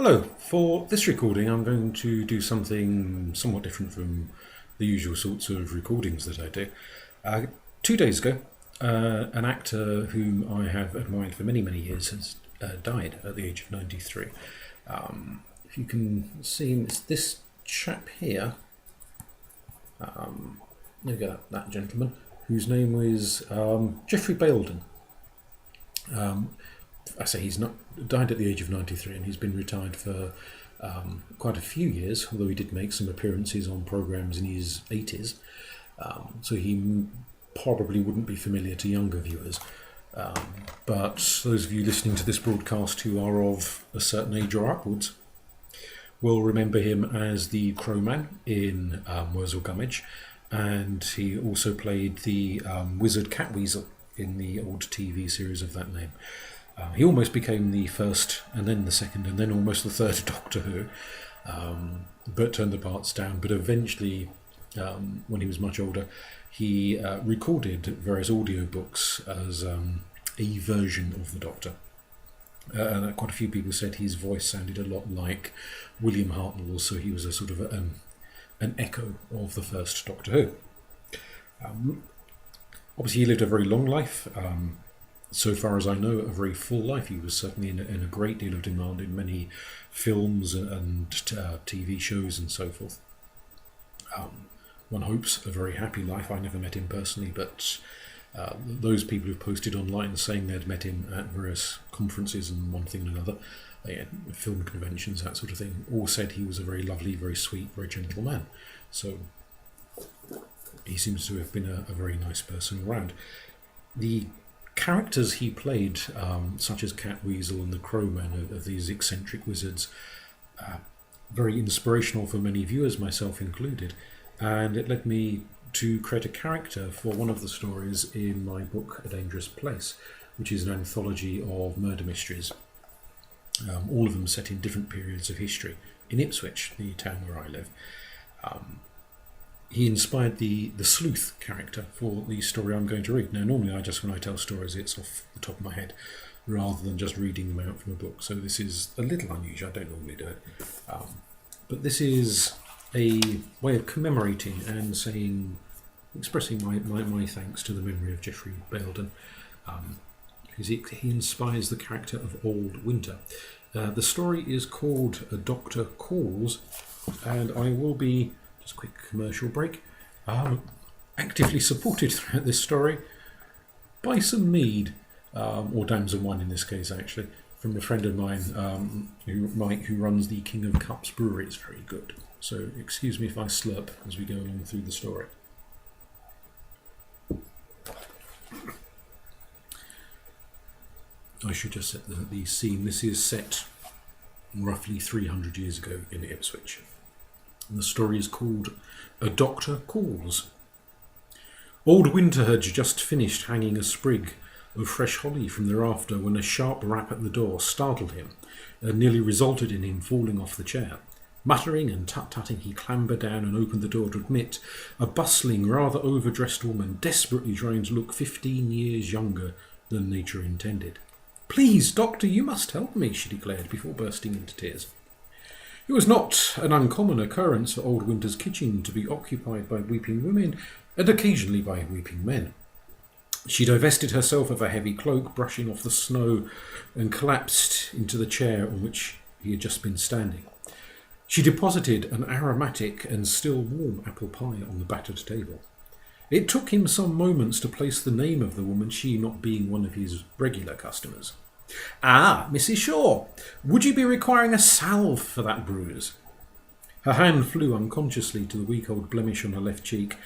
Hello, for this recording I'm going to do something somewhat different from the usual sorts of recordings that I do. 2 days ago, an actor whom I have admired for many years has died at the age of 93. If you can see him, it's this chap here, there you go, that gentleman, whose name was Geoffrey Bayldon. I say he's not died at the age of 93, and he's been retired for quite a few years, although he did make some appearances on programmes in his 80s, so he probably wouldn't be familiar to younger viewers. But those of you listening to this broadcast who are of a certain age or upwards will remember him as the Crowman in Wurzel Gummidge, and he also played the wizard Catweasel in the old TV series of that name. He almost became the first, and then the second, and then almost the third Doctor Who, but turned the parts down. But eventually, when he was much older, he recorded various audiobooks as a version of the Doctor. And quite a few people said his voice sounded a lot like William Hartnell, so he was a sort of an echo of the first Doctor Who. Obviously, he lived a very long life. So far as I know, a very full life. He was certainly in a great deal of demand in many films and TV shows and so forth. One hopes a very happy life. I never met him personally, but those people who've posted online saying they'd met him at various conferences and one thing and another, film conventions, that sort of thing, all said he was a very lovely, very sweet, very gentle man. So he seems to have been a very nice person around. The characters he played, such as Catweasel and the Crowman, of these eccentric wizards, very inspirational for many viewers, myself included, and it led me to create a character for one of the stories in my book A Dangerous Place, which is an anthology of murder mysteries, all of them set in different periods of history in Ipswich, the town where I live. He inspired the sleuth character for the story I'm going to read. Now, normally when I tell stories, it's off the top of my head rather than just reading them out from a book. So this is a little unusual. I don't normally do it. But this is a way of commemorating and expressing my thanks to the memory of Geoffrey Bayldon, because he inspires the character of Old Winter. The story is called A Doctor Calls, and I will be, just a quick commercial break, actively supported throughout this story by some mead, or damson wine in this case actually, from a friend of mine, Mike, who runs the King of Cups brewery. It's very good. So excuse me if I slurp as we go along through the story. I should just set the scene. This is set roughly 300 years ago in Ipswich. And the story is called A Doctor Calls. Old Winter had just finished hanging a sprig of fresh holly from the rafter when a sharp rap at the door startled him and nearly resulted in him falling off the chair. Muttering and tut-tutting, he clambered down and opened the door to admit a bustling, rather overdressed woman, desperately trying to look 15 years younger than nature intended. "Please, Doctor, you must help me," she declared before bursting into tears. It was not an uncommon occurrence for Old Winter's kitchen to be occupied by weeping women and occasionally by weeping men. She divested herself of a heavy cloak, brushing off the snow, and collapsed into the chair on which he had just been standing. She deposited an aromatic and still warm apple pie on the battered table. It took him some moments to place the name of the woman, she not being one of his regular customers. "Ah, Mrs. Shaw, would you be requiring a salve for that bruise?" Her hand flew unconsciously to the weak old blemish on her left cheek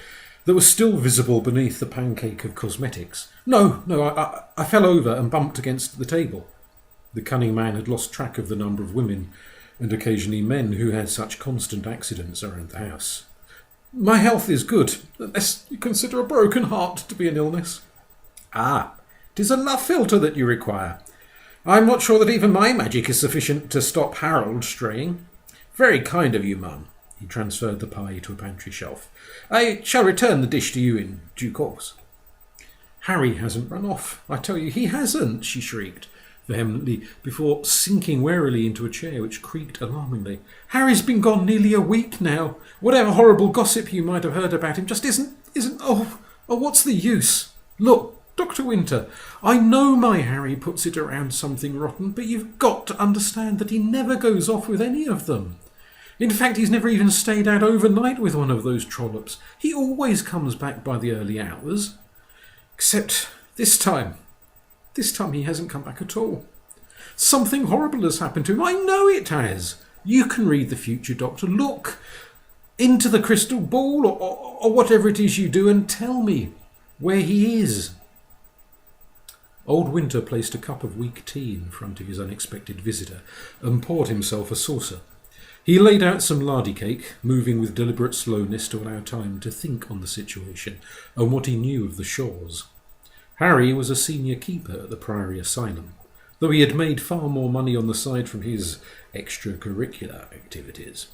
that was still visible beneath the pancake of cosmetics. No, I fell over and bumped against the table." The cunning man had lost track of the number of women and occasionally men who had such constant accidents around the house. "My health is good, unless you consider a broken heart to be an illness." "Ah, 'tis a love philtre that you require. I'm not sure that even my magic is sufficient to stop Harold straying." "Very kind of you, Mum." He transferred the pie to a pantry shelf. "I shall return the dish to you in due course." "Harry hasn't run off. I tell you, he hasn't," she shrieked, vehemently before sinking warily into a chair which creaked alarmingly. "Harry's been gone nearly a week now. Whatever horrible gossip you might have heard about him just isn't... Oh, what's the use? Look, Dr. Winter, I know my Harry puts it around something rotten, but you've got to understand that he never goes off with any of them. In fact, he's never even stayed out overnight with one of those trollops. He always comes back by the early hours. Except this time. This time he hasn't come back at all. Something horrible has happened to him. I know it has. You can read the future, Doctor. Look into the crystal ball or whatever it is you do and tell me where he is." Old Winter placed a cup of weak tea in front of his unexpected visitor and poured himself a saucer. He laid out some lardy cake, moving with deliberate slowness to allow time to think on the situation and what he knew of the Shaws. Harry was a senior keeper at the Priory Asylum, though he had made far more money on the side from his extracurricular activities.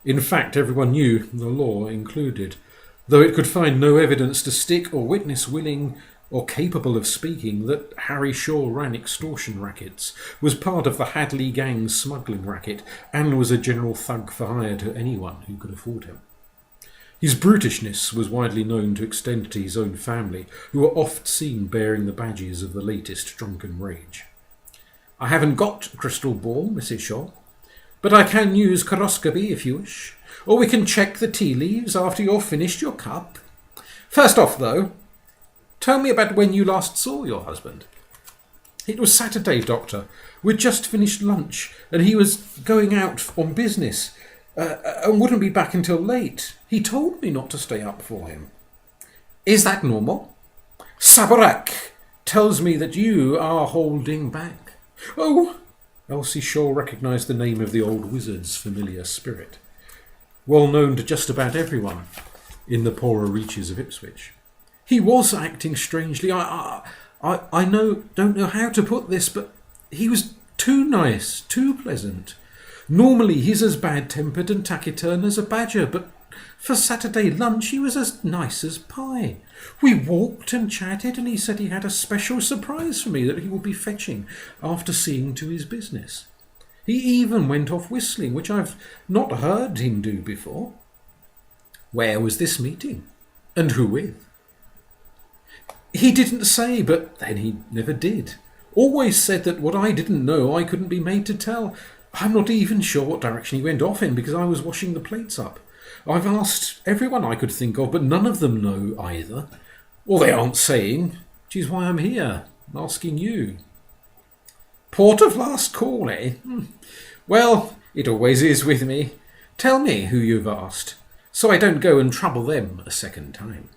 In fact, everyone knew, the law included, though it could find no evidence to stick or witness willing or capable of speaking, that Harry Shaw ran extortion rackets, was part of the Hadley gang's smuggling racket, and was a general thug for hire to anyone who could afford him. His brutishness was widely known to extend to his own family, who were oft seen bearing the badges of the latest drunken rage. "I haven't got a crystal ball, Mrs. Shaw, but I can use coroscopy if you wish, or we can check the tea leaves after you've finished your cup. First off, though, tell me about when you last saw your husband." "It was Saturday, Doctor. We'd just finished lunch, and he was going out on business, and wouldn't be back until late. He told me not to stay up for him." "Is that normal?" "Sabarak tells me that you are holding back." "Oh!" Elsie Shaw recognised the name of the old wizard's familiar spirit, well known to just about everyone in the poorer reaches of Ipswich. "He was acting strangely. I don't know how to put this, but he was too nice, too pleasant. Normally he's as bad-tempered and taciturn as a badger, but for Saturday lunch he was as nice as pie. We walked and chatted, and he said he had a special surprise for me that he would be fetching after seeing to his business. He even went off whistling, which I've not heard him do before." "Where was this meeting? And who with?" "He didn't say, but then he never did. Always said that what I didn't know I couldn't be made to tell. I'm not even sure what direction he went off in, because I was washing the plates up. I've asked everyone I could think of, but none of them know either. Or they aren't saying, which is why I'm here, asking you." "Port of last call, eh? Well, it always is with me. Tell me who you've asked, so I don't go and trouble them a second time."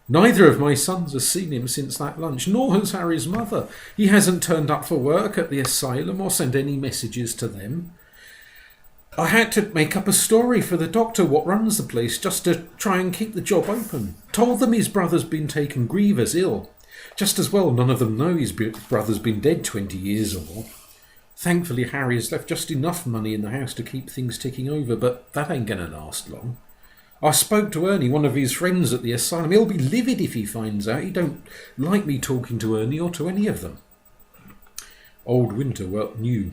"Neither of my sons has seen him since that lunch, nor has Harry's mother. He hasn't turned up for work at the asylum or sent any messages to them. I had to make up a story for the doctor what runs the place just to try and keep the job open. Told them his brother's been taken grievous ill. Just as well none of them know his brother's been dead 20 years or more. Thankfully Harry has left just enough money in the house to keep things ticking over, but that ain't going to last long. I spoke to Ernie, one of his friends at the asylum. He'll be livid if he finds out. He don't like me talking to Ernie or to any of them." Old Winter knew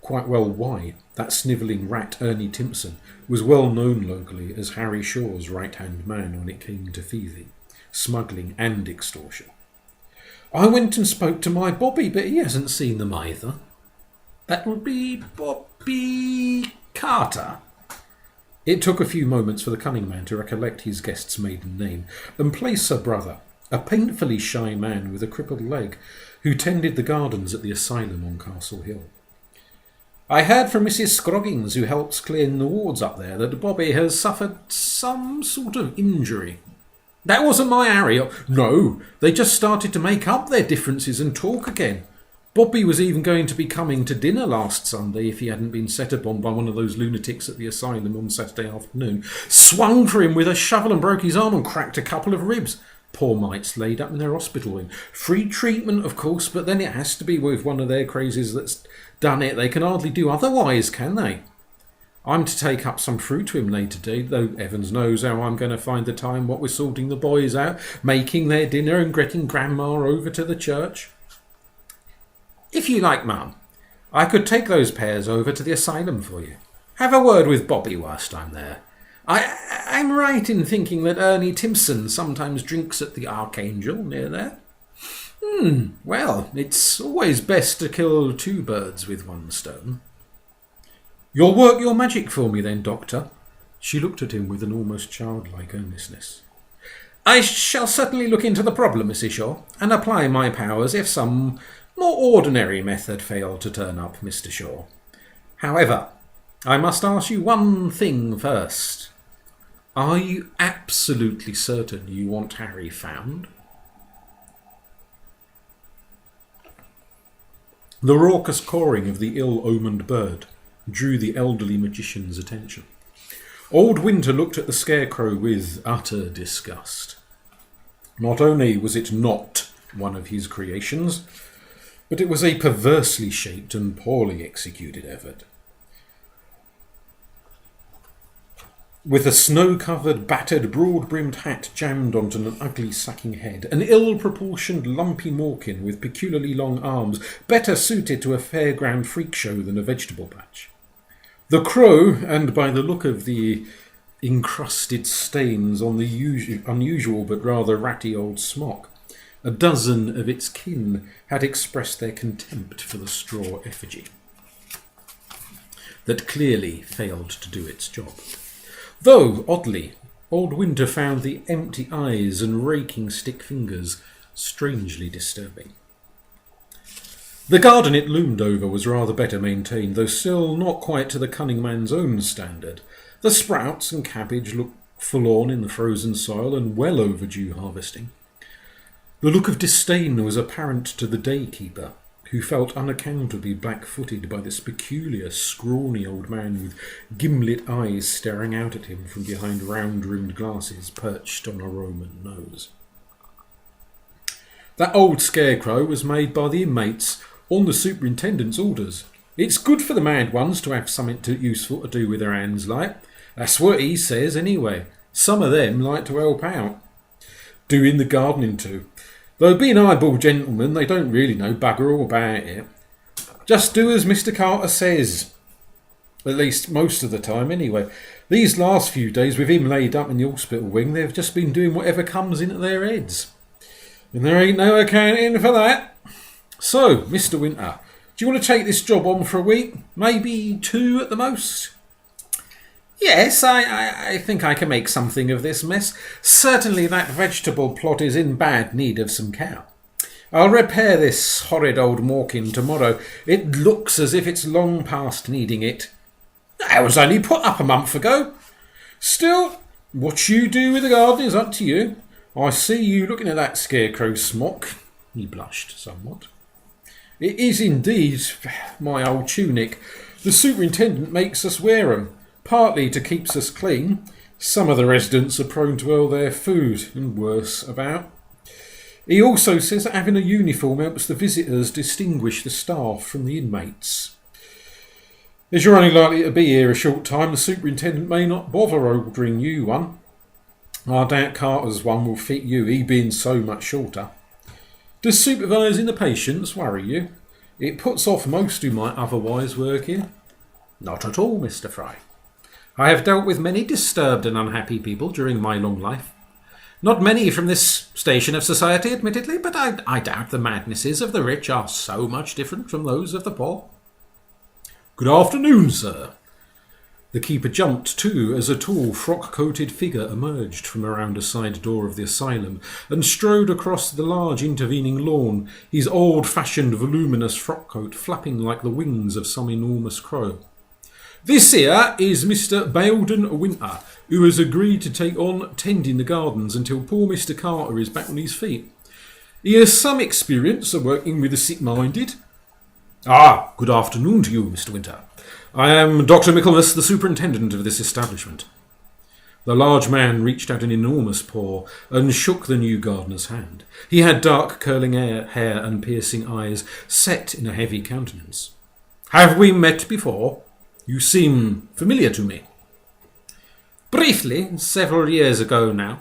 quite well why that snivelling rat Ernie Timpson was well known locally as Harry Shaw's right-hand man when it came to thieving, smuggling and extortion. "I went and spoke to my Bobby, but he hasn't seen them either." "That would be Bobby Carter?" It took a few moments for the cunning man to recollect his guest's maiden name and place her brother, a painfully shy man with a crippled leg, who tended the gardens at the asylum on Castle Hill. "I heard from Mrs. Scroggins, who helps clean the wards up there, that Bobby has suffered some sort of injury." "That wasn't my Harry." "No, they just started to make up their differences and talk again. Bobby was even going to be coming to dinner last Sunday if he hadn't been set upon by one of those lunatics at the asylum on Saturday afternoon. Swung for him with a shovel and broke his arm and cracked a couple of ribs. Poor mite's laid up in their hospital wing. Free treatment, of course, but then it has to be with one of their crazes that's done it. They can hardly do otherwise, can they?" I'm to take up some fruit to him later today, though Evans knows how I'm going to find the time what we're sorting the boys out, making their dinner and getting Grandma over to the church. If you like, Mum, I could take those pears over to the asylum for you. Have a word with Bobby whilst I'm there. I'm right in thinking that Ernie Timpson sometimes drinks at the Archangel near there. Well, it's always best to kill two birds with one stone. You'll work your magic for me then, Doctor? She looked at him with an almost childlike earnestness. I shall certainly look into the problem, Mrs. Shaw, and apply my powers if some more ordinary method failed to turn up, Mr. Shaw. However, I must ask you one thing first. Are you absolutely certain you want Harry found? The raucous cawing of the ill-omened bird drew the elderly magician's attention. Old Winter looked at the scarecrow with utter disgust. Not only was it not one of his creations, but it was a perversely shaped and poorly executed effort. With a snow-covered, battered, broad-brimmed hat jammed onto an ugly sacking head, an ill-proportioned, lumpy mawkin with peculiarly long arms, better suited to a fairground freak show than a vegetable patch. The crow, and by the look of the encrusted stains on the unusual but rather ratty old smock, a dozen of its kin had expressed their contempt for the straw effigy that clearly failed to do its job. Though, oddly, Old Winter found the empty eyes and raking stick fingers strangely disturbing. The garden it loomed over was rather better maintained, though still not quite to the cunning man's own standard. The sprouts and cabbage looked forlorn in the frozen soil and well overdue harvesting. The look of disdain was apparent to the daykeeper, who felt unaccountably black-footed by this peculiar, scrawny old man with gimlet eyes staring out at him from behind round-rimmed glasses perched on a Roman nose. That old scarecrow was made by the inmates on the superintendent's orders. It's good for the mad ones to have something useful to do with their hands like. That's what he says anyway. Some of them like to help out. Doing the gardening too. Though being eyeball gentlemen, they don't really know bugger all about it. Just do as Mr. Carter says. At least most of the time anyway. These last few days with him laid up in the hospital wing, they've just been doing whatever comes into their heads. And there ain't no accounting for that. So, Mr. Winter, do you want to take this job on for a week? Maybe 2 at the most? Yes, I think I can make something of this mess. Certainly that vegetable plot is in bad need of some care. I'll repair this horrid old mawkin tomorrow. It looks as if it's long past needing it. I was only put up a month ago. Still, what you do with the garden is up to you. I see you looking at that scarecrow smock. He blushed somewhat. It is indeed my old tunic. The superintendent makes us wear 'em, partly to keep us clean. Some of the residents are prone to all their food and worse about. He also says that having a uniform helps the visitors distinguish the staff from the inmates. As you're only likely to be here a short time, the superintendent may not bother ordering you one. I doubt Carter's one will fit you, he being so much shorter. Does supervising the patients worry you? It puts off most who might otherwise work here. Not at all, Mr. Fry. I have dealt with many disturbed and unhappy people during my long life. Not many from this station of society, admittedly, but I doubt the madnesses of the rich are so much different from those of the poor. Good afternoon, sir. The keeper jumped too as a tall, frock-coated figure emerged from around a side door of the asylum and strode across the large intervening lawn, his old-fashioned voluminous frock-coat flapping like the wings of some enormous crow. This here is Mr. Bayldon Winter, who has agreed to take on tending the gardens until poor Mr. Carter is back on his feet. He has some experience of working with the sick-minded. Ah, good afternoon to you, Mr. Winter. I am Dr. Michaelmas, the superintendent of this establishment. The large man reached out an enormous paw and shook the new gardener's hand. He had dark curling hair and piercing eyes set in a heavy countenance. Have we met before? You seem familiar to me. Briefly, several years ago now.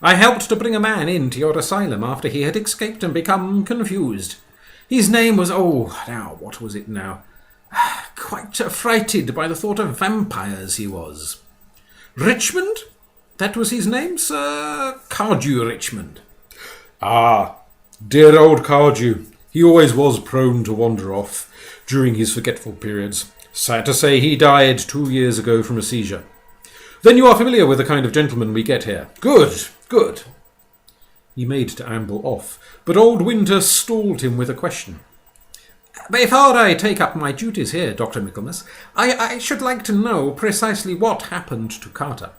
I helped to bring a man into your asylum after he had escaped and become confused. His name was, what was it now? Quite affrighted by the thought of vampires he was. Richmond? That was his name, Sir Cardew Richmond. Ah, dear old Cardew. He always was prone to wander off during his forgetful periods. Sad to say he died 2 years ago from a seizure. Then you are familiar with the kind of gentleman we get here. Good, good. He made to amble off, but old Winter stalled him with a question. Before I take up my duties here, Dr. Michaelmas, I should like to know precisely what happened to Carter.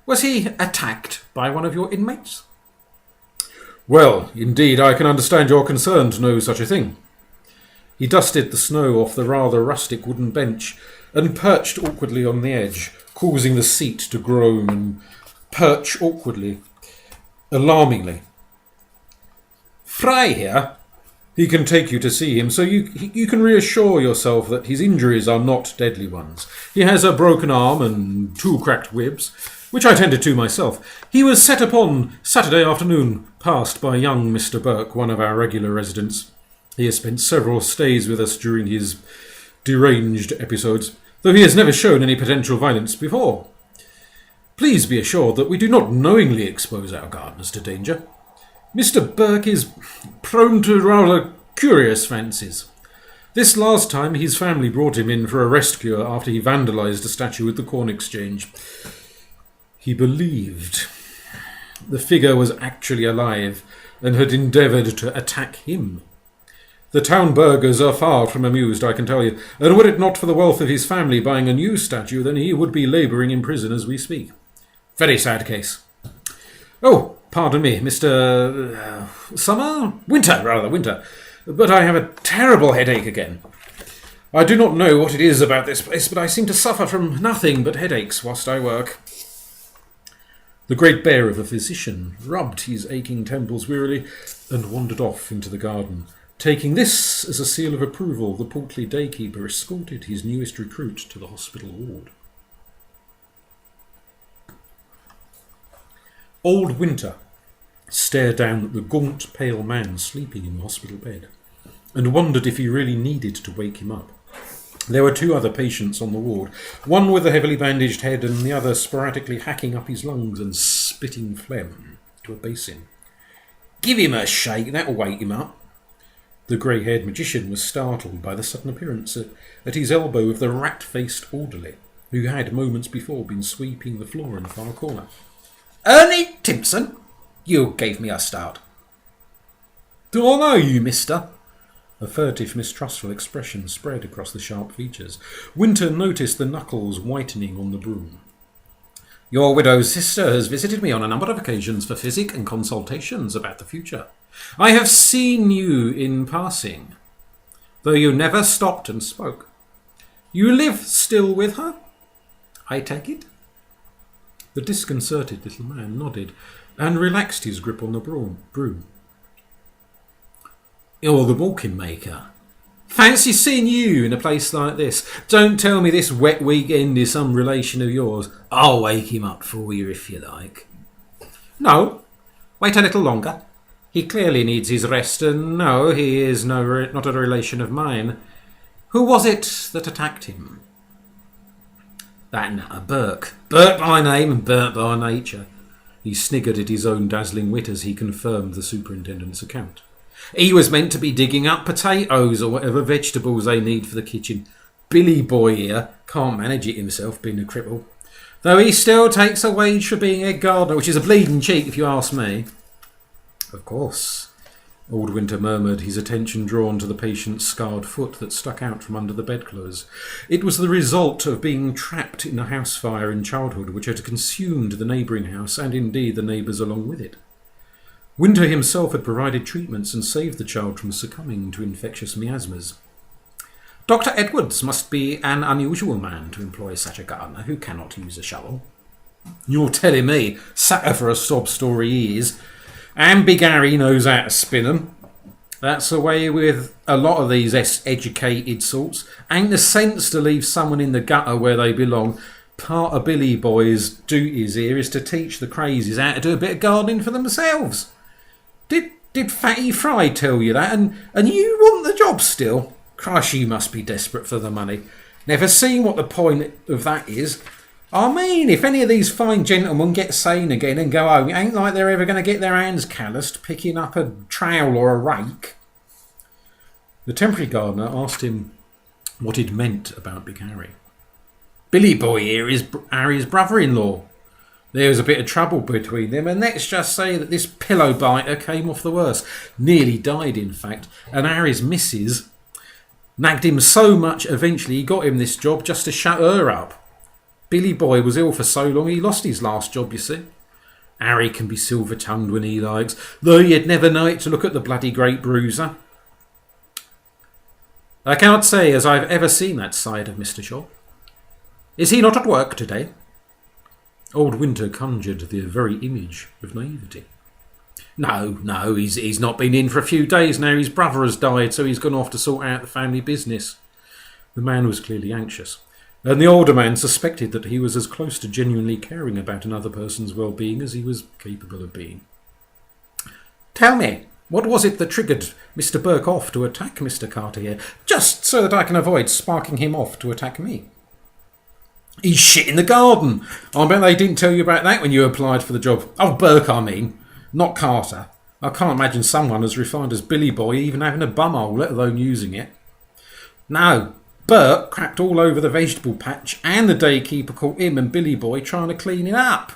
Was he attacked by one of your inmates? Well, indeed, I can understand your concern to know such a thing. He dusted the snow off the rather rustic wooden bench and perched awkwardly on the edge, causing the seat to groan and perch awkwardly, alarmingly. Fry here? He can take you to see him, so you can reassure yourself that his injuries are not deadly ones. He has a broken arm and 2 cracked ribs, which I tended to myself. He was set upon Saturday afternoon past by young Mr. Burke, one of our regular residents. He has spent several stays with us during his deranged episodes, though he has never shown any potential violence before. Please be assured that we do not knowingly expose our gardeners to danger. Mr. Burke is prone to rather curious fancies. This last time his family brought him in for a rest cure after he vandalised a statue at the Corn Exchange. He believed the figure was actually alive and had endeavoured to attack him. The town burghers are far from amused, I can tell you, and were it not for the wealth of his family buying a new statue, then he would be labouring in prison as we speak. Very sad case. Oh, pardon me, Mr. Winter. But I have a terrible headache again. I do not know what it is about this place, but I seem to suffer from nothing but headaches whilst I work. The great bear of a physician rubbed his aching temples wearily and wandered off into the garden. Taking this as a seal of approval, the portly daykeeper escorted his newest recruit to the hospital ward. Old Winter stared down at the gaunt, pale man sleeping in the hospital bed and wondered if he really needed to wake him up. There were 2 other patients on the ward, one with a heavily bandaged head and the other sporadically hacking up his lungs and spitting phlegm to a basin. Give him a shake, that'll wake him up. The grey-haired magician was startled by the sudden appearance at his elbow of the rat-faced orderly, who had moments before been sweeping the floor in the far corner. Ernie Timpson, you gave me a start. Do I know you, mister? A furtive, mistrustful expression spread across the sharp features. Winter noticed the knuckles whitening on the broom. Your widow's sister has visited me on a number of occasions for physic and consultations about the future. I have seen you in passing, though you never stopped and spoke. You live still with her, I take it? The disconcerted little man nodded and relaxed his grip on the broom. You're the walking maker. Fancy seeing you in a place like this. Don't tell me this wet weekend is some relation of yours. I'll wake him up for you if you like. No, wait a little longer. He clearly needs his rest, and no, he is not a relation of mine. Who was it that attacked him? That nutter Burke. Burke by name and Burke by nature. He sniggered at his own dazzling wit as he confirmed the superintendent's account. He was meant to be digging up potatoes or whatever vegetables they need for the kitchen. Billy boy here can't manage it himself, being a cripple. Though he still takes a wage for being head gardener, which is a bleeding cheek if you ask me. Of course, Old Winter murmured, his attention drawn to the patient's scarred foot that stuck out from under the bedclothes. It was the result of being trapped in a house fire in childhood which had consumed the neighbouring house and indeed the neighbours along with it. Winter himself had provided treatments and saved the child from succumbing to infectious miasmas. Dr. Edwards must be an unusual man to employ such a gardener who cannot use a shovel. You're telling me, satter for a sob story he is. And Big Harry knows how to spin 'em. That's the way with a lot of these educated sorts. Ain't the sense to leave someone in the gutter where they belong. Part of Billy Boy's duties here is to teach the crazies how to do a bit of gardening for themselves. Did Fatty Fry tell you that? And you want the job still? Christ, you must be desperate for the money. Never seen what the point of that is. I mean, if any of these fine gentlemen get sane again and go home, it ain't like they're ever going to get their hands calloused picking up a trowel or a rake. The temporary gardener asked him what he'd meant about Big Harry. Billy Boy here is Harry's brother-in-law. There was a bit of trouble between them, and let's just say that this pillow biter came off the worst. Nearly died, in fact, and Harry's missus nagged him so much eventually he got him this job just to shut her up. Billy Boy was ill for so long he lost his last job, you see. Harry can be silver-tongued when he likes, though you'd never know it to look at the bloody great bruiser. I cannot say as I've ever seen that side of Mr. Shaw. Is he not at work today? Old Winter conjured the very image of naivety. No, he's not been in for a few days now. His brother has died, so he's gone off to sort out the family business. The man was clearly anxious, and the older man suspected that he was as close to genuinely caring about another person's well-being as he was capable of being. Tell me, what was it that triggered Mr. Burke off to attack Mr. Carter here, just so that I can avoid sparking him off to attack me? He's shit in the garden. I bet they didn't tell you about that when you applied for the job. Oh, Burke, I mean. Not Carter. I can't imagine someone as refined as Billy Boy even having a bumhole, let alone using it. No, Burke crapped all over the vegetable patch, and the daykeeper caught him and Billy Boy trying to clean it up.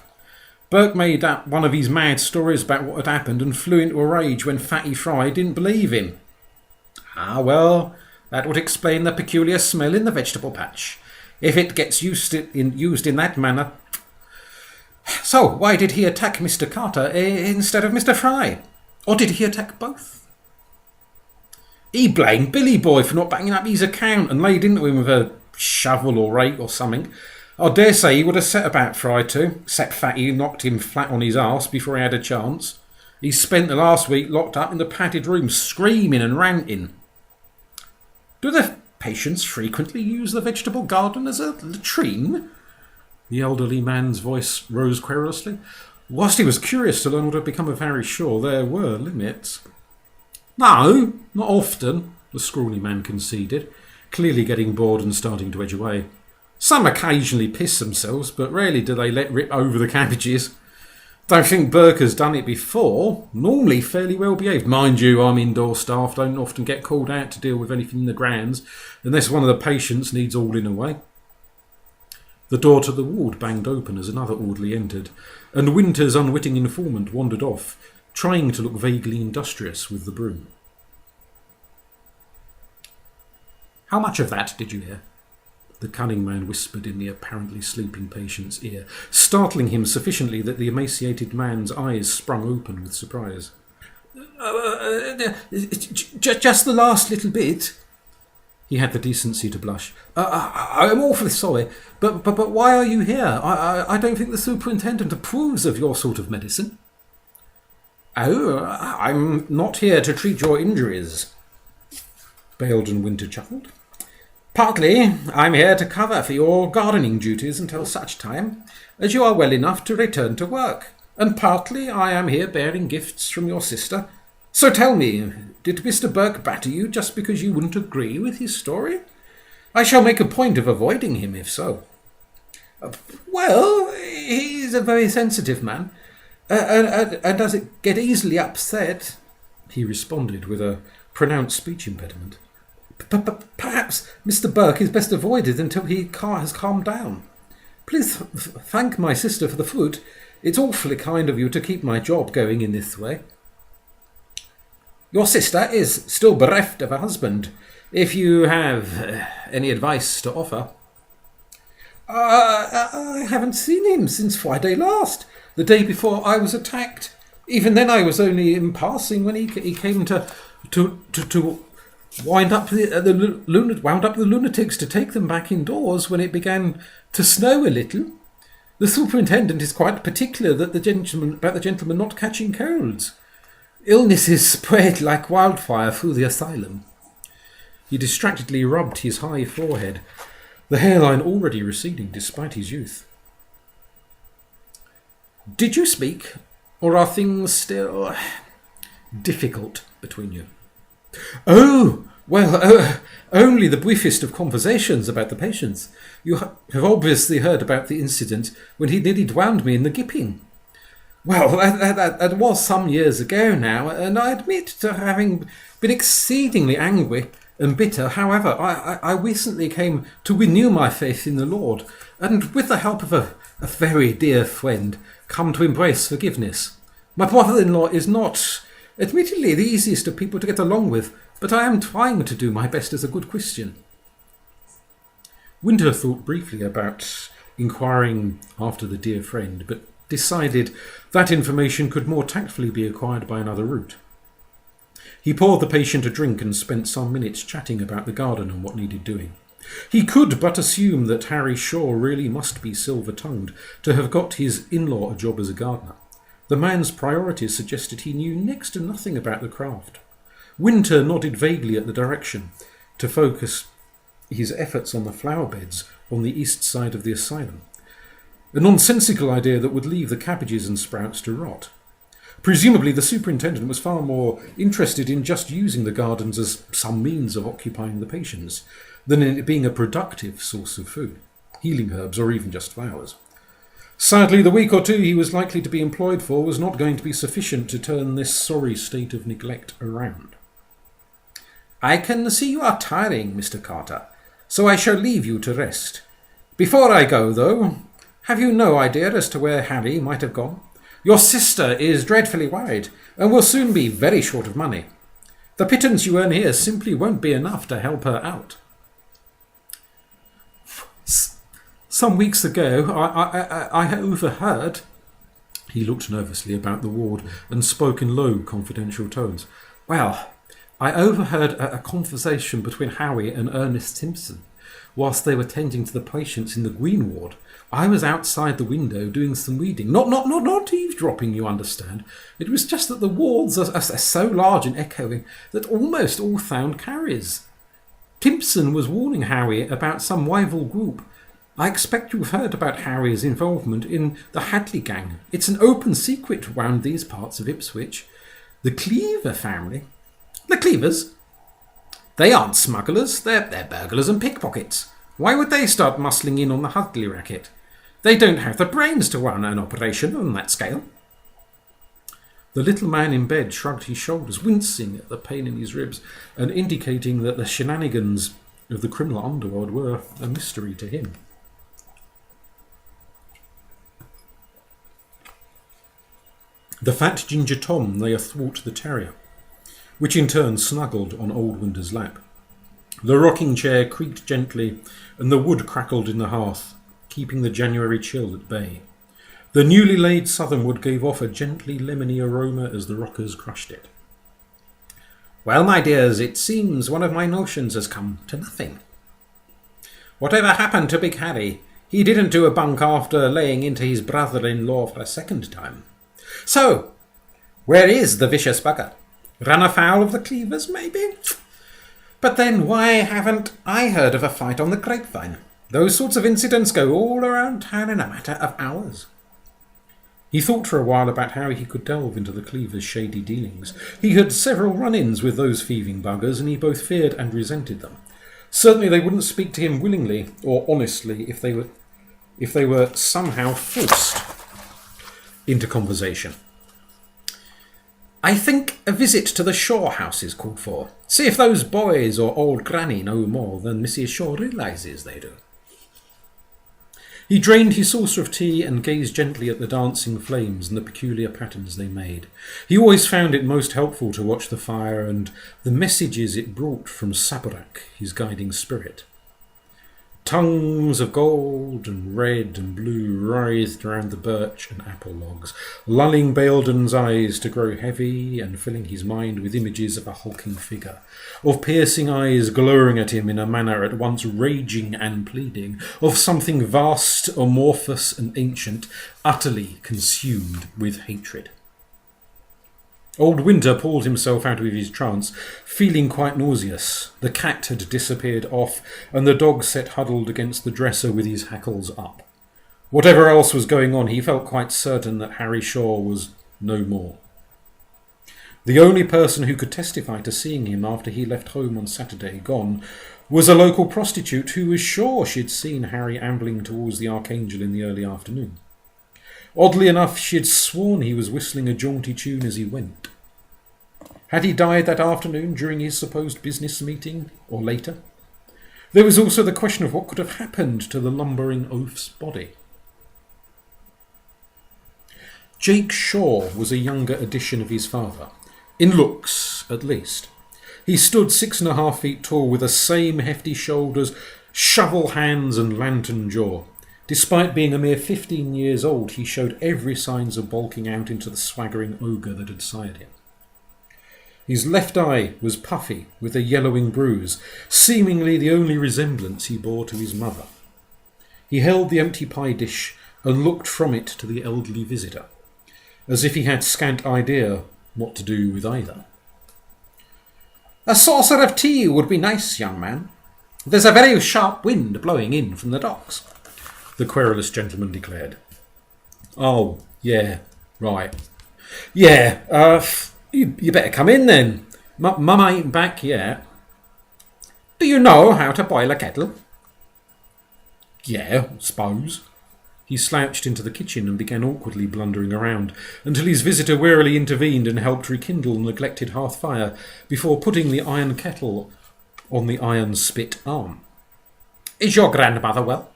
Burke made up one of his mad stories about what had happened and flew into a rage when Fatty Fry didn't believe him. Ah, well, that would explain the peculiar smell in the vegetable patch. If it gets used in that manner. So, why did he attack Mr. Carter instead of Mr. Fry? Or did he attack both? He blamed Billy Boy for not backing up his account and laid into him with a shovel or rake or something. I dare say he would have set about Fry too, except Fatty knocked him flat on his arse before he had a chance. He spent the last week locked up in the padded room, screaming and ranting. Do the patients frequently use the vegetable garden as a latrine? The elderly man's voice rose querulously. Whilst he was curious to learn what had become of Harry Shaw, there were limits. No, not often, the scrawny man conceded, clearly getting bored and starting to edge away. Some occasionally piss themselves, but rarely do they let rip over the cabbages. Don't think Burke has done it before. Normally fairly well behaved. Mind you, I'm indoor staff, don't often get called out to deal with anything in the grounds, unless one of the patients needs hauling away. The door to the ward banged open as another orderly entered, and Winter's unwitting informant wandered off, trying to look vaguely industrious with the broom. How much of that did you hear? The cunning man whispered in the apparently sleeping patient's ear, startling him sufficiently that the emaciated man's eyes sprung open with surprise. Just the last little bit. He had the decency to blush. I'm awfully sorry, but why are you here? I don't think the superintendent approves of your sort of medicine. Oh, I'm not here to treat your injuries. Bayldon Winter chuckled. Partly, I'm here to cover for your gardening duties until such time as you are well enough to return to work, and partly I am here bearing gifts from your sister. So tell me, did Mr. Burke batter you just because you wouldn't agree with his story? I shall make a point of avoiding him if so. Well, he's a very sensitive man, and doesn't get easily upset, he responded with a pronounced speech impediment. Perhaps Mr. Burke is best avoided until he has calmed down. Please thank my sister for the food. It's awfully kind of you to keep my job going in this way. Your sister is still bereft of a husband, if you have any advice to offer. I haven't seen him since Friday last, the day before I was attacked. Even then I was only in passing when he came to wound up the lunatics to take them back indoors when it began to snow a little. The superintendent is quite particular about the gentleman not catching colds. Illnesses spread like wildfire through the asylum. He distractedly rubbed his high forehead, the hairline already receding despite his youth. Did you speak, or are things still difficult between you? Oh, well, only the briefest of conversations about the patients. You have obviously heard about the incident when he nearly drowned me in the Gipping. Well, that was some years ago now, and I admit to having been exceedingly angry and bitter. However, I recently came to renew my faith in the Lord, and with the help of a very dear friend, come to embrace forgiveness. My brother-in-law is not, admittedly, the easiest of people to get along with, but I am trying to do my best as a good Christian. Winter thought briefly about inquiring after the dear friend, but decided that information could more tactfully be acquired by another route. He poured the patient a drink and spent some minutes chatting about the garden and what needed doing. He could but assume that Harry Shaw really must be silver-tongued to have got his in-law a job as a gardener. The man's priorities suggested he knew next to nothing about the craft. Winter nodded vaguely at the direction to focus his efforts on the flower beds on the east side of the asylum. A nonsensical idea that would leave the cabbages and sprouts to rot. Presumably the superintendent was far more interested in just using the gardens as some means of occupying the patients than in it being a productive source of food, healing herbs or even just flowers. Sadly, the week or two he was likely to be employed for was not going to be sufficient to turn this sorry state of neglect around. I can see you are tiring, Mr. Carter, so I shall leave you to rest. Before I go, though, have you no idea as to where Harry might have gone? Your sister is dreadfully worried and will soon be very short of money. The pittance you earn here simply won't be enough to help her out. Some weeks ago, I overheard... He looked nervously about the ward and spoke in low, confidential tones. Well, I overheard a conversation between Harry and Ernest Simpson whilst they were tending to the patients in the Green Ward. I was outside the window doing some reading. Not eavesdropping, you understand. It was just that the wards are so large and echoing that almost all sound carries. Timpson was warning Harry about some rival group. I expect you've heard about Harry's involvement in the Hadley gang. It's an open secret round these parts of Ipswich. The Cleaver family. The Cleavers? They aren't smugglers. They're burglars and pickpockets. Why would they start muscling in on the Hadley racket? They don't have the brains to run an operation on that scale. The little man in bed shrugged his shoulders, wincing at the pain in his ribs, and indicating that the shenanigans of the criminal underworld were a mystery to him. The fat ginger Tom lay athwart the terrier, which in turn snuggled on old Winter's lap. The rocking chair creaked gently, and the wood crackled in the hearth, keeping the January chill at bay. The newly laid southernwood gave off a gently lemony aroma as the rockers crushed it. Well, my dears, it seems one of my notions has come to nothing. Whatever happened to Big Harry? He didn't do a bunk after laying into his brother-in-law for a second time. So, where is the vicious bugger? Run afoul of the Cleavers, maybe? But then why haven't I heard of a fight on the grapevine? Those sorts of incidents go all around town in a matter of hours. He thought for a while about how he could delve into the Cleavers' shady dealings. He had several run-ins with those thieving buggers, and he both feared and resented them. Certainly they wouldn't speak to him willingly or honestly if they were somehow forced into conversation. I think a visit to the Shaw house is called for. See if those boys or old Granny know more than Mrs. Shaw realises they do. He drained his saucer of tea and gazed gently at the dancing flames and the peculiar patterns they made. He always found it most helpful to watch the fire and the messages it brought from Sabarak, his guiding spirit. Tongues of gold and red and blue writhed around the birch and apple logs, lulling Bayldon's eyes to grow heavy and filling his mind with images of a hulking figure, of piercing eyes glowering at him in a manner at once raging and pleading, of something vast, amorphous and ancient, utterly consumed with hatred. Old Winter pulled himself out of his trance, feeling quite nauseous. The cat had disappeared off, and the dog sat huddled against the dresser with his hackles up. Whatever else was going on, he felt quite certain that Harry Shaw was no more. The only person who could testify to seeing him after he left home on Saturday gone was a local prostitute who was sure she'd seen Harry ambling towards the Archangel in the early afternoon. Oddly enough, she had sworn he was whistling a jaunty tune as he went. Had he died that afternoon during his supposed business meeting, or later? There was also the question of what could have happened to the lumbering oaf's body. Jake Shaw was a younger edition of his father, in looks at least. He stood 6.5 feet tall with the same hefty shoulders, shovel hands and lantern jaw. Despite being a mere 15 years old, he showed every signs of bulking out into the swaggering ogre that had sired him. His left eye was puffy with a yellowing bruise, seemingly the only resemblance he bore to his mother. He held the empty pie dish and looked from it to the elderly visitor, as if he had scant idea what to do with either. "A saucer of tea would be nice, young man. There's a very sharp wind blowing in from the docks," the querulous gentleman declared. "Oh, yeah, right. Yeah, you better come in then. Mum ain't back yet." "Do you know how to boil a kettle?" "Yeah, suppose." He slouched into the kitchen and began awkwardly blundering around until his visitor warily intervened and helped rekindle the neglected hearth fire before putting the iron kettle on the iron spit arm. "Is your grandmother well?"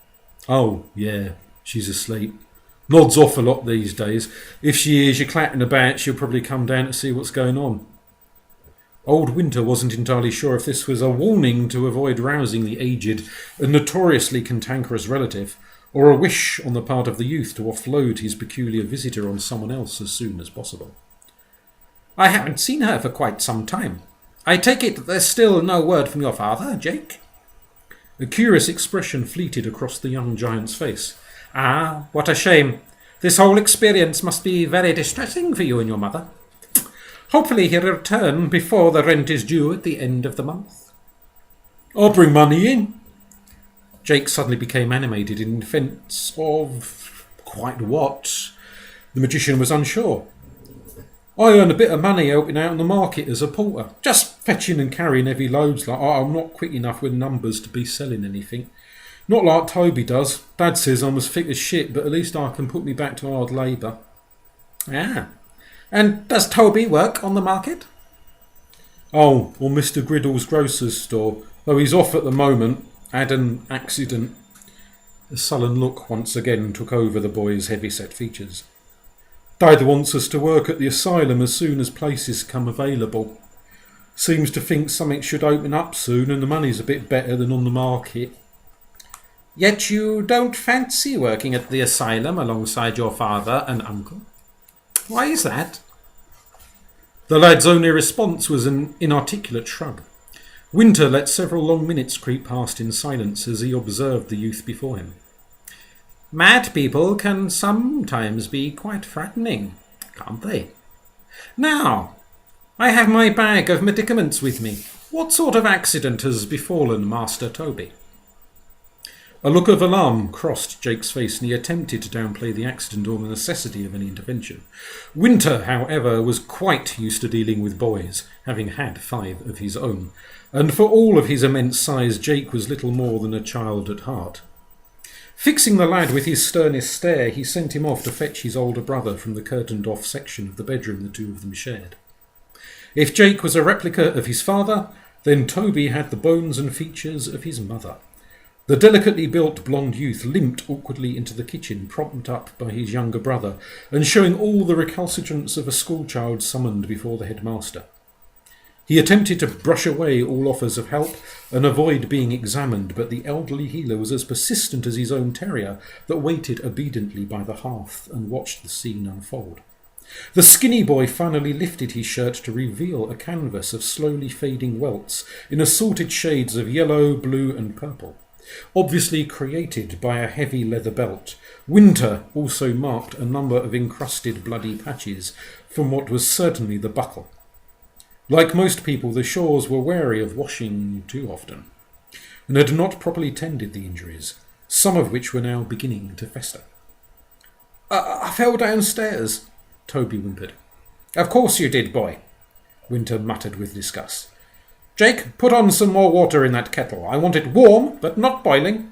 "Oh, yeah, she's asleep. Nods off a lot these days. If she hears you clattering about, she'll probably come down to see what's going on." Old Winter wasn't entirely sure if this was a warning to avoid rousing the aged and notoriously cantankerous relative, or a wish on the part of the youth to offload his peculiar visitor on someone else as soon as possible. "I haven't seen her for quite some time. I take it there's still no word from your father, Jake?" A curious expression fleeted across the young giant's face. "Ah, what a shame. This whole experience must be very distressing for you and your mother. Hopefully he'll return before the rent is due at the end of the month." "I'll bring money in." Jake suddenly became animated in defence of quite what? The magician was unsure. "I earn a bit of money helping out on the market as a porter. Just fetching and carrying heavy loads. Like I'm not quick enough with numbers to be selling anything. Not like Toby does. Dad says I'm as thick as shit, but at least I can put me back to hard labour." "Ah. And does Toby work on the market?" "Oh, on Mr. Griddle's grocer's store, though he's off at the moment. Had an accident." A sullen look once again took over the boy's heavy-set features. "Dad wants us to work at the asylum as soon as places come available. Seems to think something should open up soon and the money's a bit better than on the market." "Yet you don't fancy working at the asylum alongside your father and uncle. Why is that?" The lad's only response was an inarticulate shrug. Winter let several long minutes creep past in silence as he observed the youth before him. "Mad people can sometimes be quite frightening, can't they? Now, I have my bag of medicaments with me. What sort of accident has befallen Master Toby?" A look of alarm crossed Jake's face and he attempted to downplay the accident or the necessity of any intervention. Winter, however, was quite used to dealing with boys, having had 5 of his own, and for all of his immense size, Jake was little more than a child at heart. Fixing the lad with his sternest stare, he sent him off to fetch his older brother from the curtained-off section of the bedroom the two of them shared. If Jake was a replica of his father, then Toby had the bones and features of his mother. The delicately built blonde youth limped awkwardly into the kitchen, propped up by his younger brother, and showing all the recalcitrance of a schoolchild summoned before the headmaster. He attempted to brush away all offers of help and avoid being examined, but the elderly healer was as persistent as his own terrier that waited obediently by the hearth and watched the scene unfold. The skinny boy finally lifted his shirt to reveal a canvas of slowly fading welts in assorted shades of yellow, blue and purple. obviously created by a heavy leather belt. Winter also marked a number of encrusted bloody patches from what was certainly the buckle. Like most people, the Shaws were wary of washing too often, and had not properly tended the injuries, some of which were now beginning to fester. I fell downstairs, Toby whimpered. Of course you did, boy, Winter muttered with disgust. Jake, put on some more water in that kettle. I want it warm, but not boiling.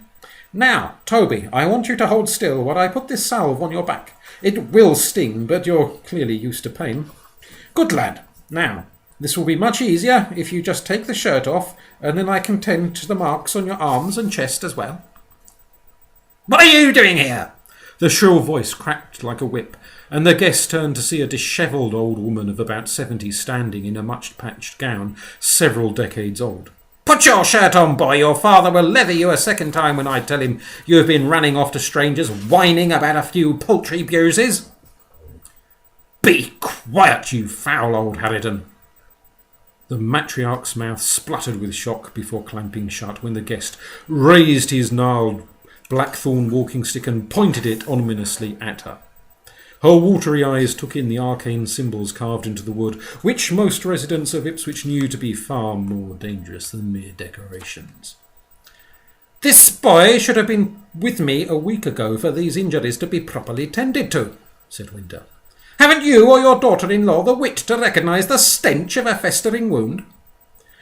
Now, Toby, I want you to hold still while I put this salve on your back. It will sting, but you're clearly used to pain. Good lad. Now, this will be much easier if you just take the shirt off, and then I can tend to the marks on your arms and chest as well. What are you doing here? The shrill voice cracked like a whip, and the guest turned to see a dishevelled old woman of about 70 standing in a much-patched gown, several decades old. Put your shirt on, boy. Your father will leather you a second time when I tell him you have been running off to strangers, whining about a few paltry bruises. Be quiet, you foul old harridan. The matriarch's mouth spluttered with shock before clamping shut when the guest raised his gnarled blackthorn walking stick and pointed it ominously at her. Her watery eyes took in the arcane symbols carved into the wood, which most residents of Ipswich knew to be far more dangerous than mere decorations. This boy should have been with me a week ago for these injuries to be properly tended to, said Winter. Haven't you or your daughter-in-law the wit to recognise the stench of a festering wound?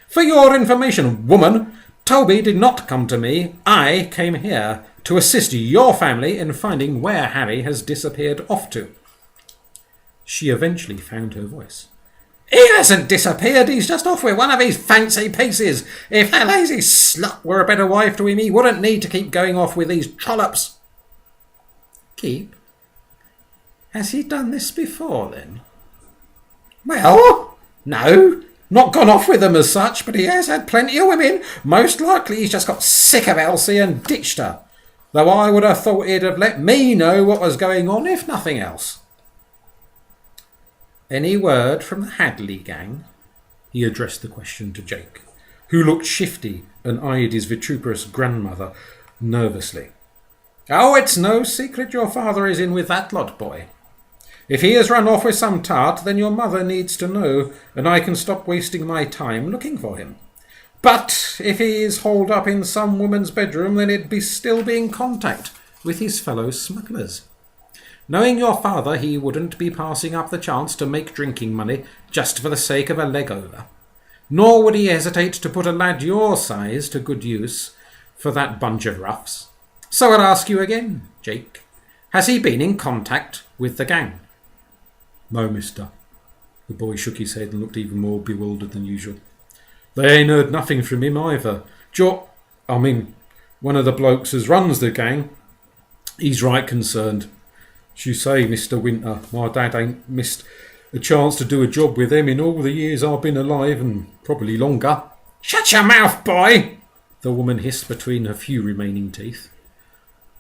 For your information, woman, Toby did not come to me. I came here to assist your family in finding where Harry has disappeared off to. She eventually found her voice. He hasn't disappeared, he's just off with one of his fancy pieces. If that lazy slut were a better wife to him, he wouldn't need to keep going off with these trollops. Keep? Has he done this before, then? Well, no. Not gone off with them as such, but he has had plenty of women. Most likely he's just got sick of Elsie and ditched her. Though I would have thought he'd have let me know what was going on, if nothing else. Any word from the Hadley gang? He addressed the question to Jake, who looked shifty and eyed his vitruvious grandmother nervously. Oh, it's no secret your father is in with that lot, boy. If he has run off with some tart, then your mother needs to know, and I can stop wasting my time looking for him. But if he is holed up in some woman's bedroom, then it'd be still be in contact with his fellow smugglers. Knowing your father, he wouldn't be passing up the chance to make drinking money just for the sake of a leg over. Nor would he hesitate to put a lad your size to good use for that bunch of roughs. So I'd ask you again, Jake, has he been in contact with the gang? No, mister. The boy shook his head and looked even more bewildered than usual. They ain't heard nothing from him either. One of the blokes as runs the gang, he's right concerned. As you say, Mr. Winter, my dad ain't missed a chance to do a job with them in all the years I've been alive, and probably longer. Shut your mouth, boy! The woman hissed between her few remaining teeth.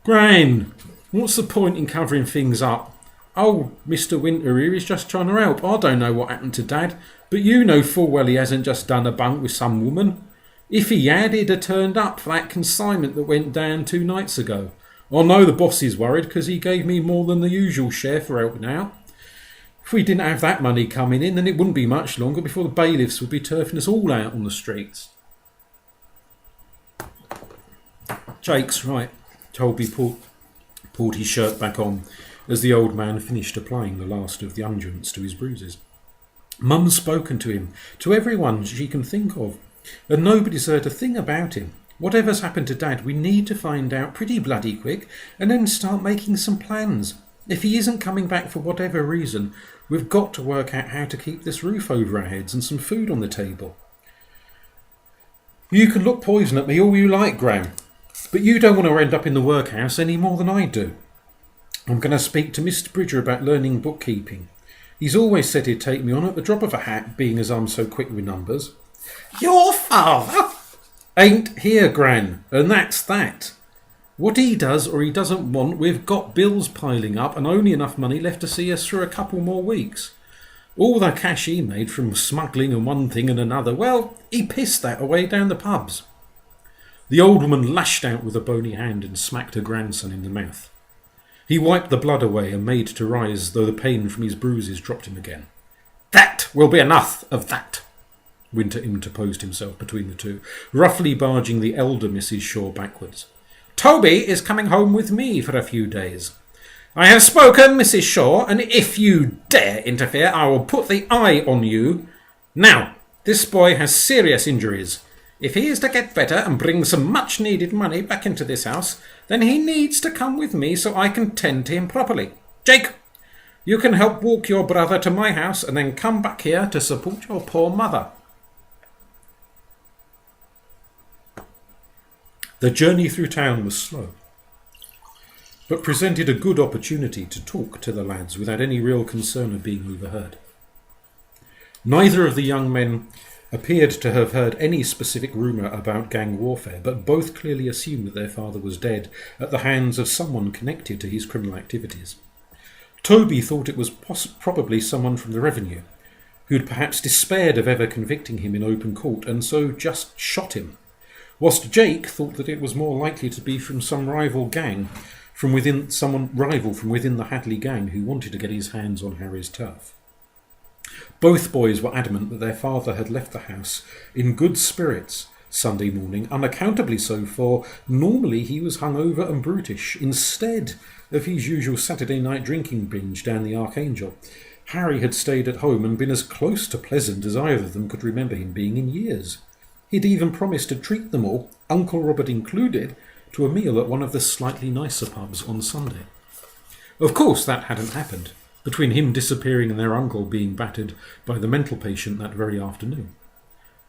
Gran, what's the point in covering things up? Oh, Mr. Winter here is just trying to help. I don't know what happened to Dad, but you know full well he hasn't just done a bunk with some woman. If he had, he'd have turned up for that consignment that went down 2 nights ago. I know the boss is worried because he gave me more than the usual share for helping out. If we didn't have that money coming in, then it wouldn't be much longer before the bailiffs would be turfing us all out on the streets. Jake's right. Toby pulled his shirt back on as the old man finished applying the last of the unguents to his bruises. Mum's spoken to him, to everyone she can think of, and nobody's heard a thing about him. Whatever's happened to Dad, we need to find out pretty bloody quick and then start making some plans. If he isn't coming back for whatever reason, we've got to work out how to keep this roof over our heads and some food on the table. You can look poison at me all you like, Gran, but you don't want to end up in the workhouse any more than I do. I'm going to speak to Mr. Bridger about learning bookkeeping. He's always said he'd take me on at the drop of a hat, being as I'm so quick with numbers. Your father ain't here, Gran, and that's that. What he does or he doesn't want, we've got bills piling up and only enough money left to see us through a couple more weeks. All the cash he made from smuggling and one thing and another, well, he pissed that away down the pubs. The old woman lashed out with a bony hand and smacked her grandson in the mouth. He wiped the blood away and made to rise, though the pain from his bruises dropped him again. "That will be enough of that," Winter interposed himself between the two, roughly barging the elder Mrs. Shaw backwards. "Toby is coming home with me for a few days. I have spoken, Mrs. Shaw, and if you dare interfere, I will put the eye on you. Now, this boy has serious injuries. If he is to get better and bring some much-needed money back into this house, then he needs to come with me so I can tend to him properly. Jake, you can help walk your brother to my house and then come back here to support your poor mother." The journey through town was slow, but presented a good opportunity to talk to the lads without any real concern of being overheard. Neither of the young men appeared to have heard any specific rumour about gang warfare, but both clearly assumed that their father was dead at the hands of someone connected to his criminal activities. Toby thought it was probably someone from the revenue, who'd perhaps despaired of ever convicting him in open court and so just shot him, whilst Jake thought that it was more likely to be from some rival gang from within the Hadley gang who wanted to get his hands on Harry's turf. Both boys were adamant that their father had left the house in good spirits Sunday morning, unaccountably so, for normally he was hungover and brutish, instead of his usual Saturday night drinking binge down the Archangel. Harry had stayed at home and been as close to pleasant as either of them could remember him being in years. He'd even promised to treat them all, Uncle Robert included, to a meal at one of the slightly nicer pubs on Sunday. Of course that hadn't happened, between him disappearing and their uncle being battered by the mental patient that very afternoon.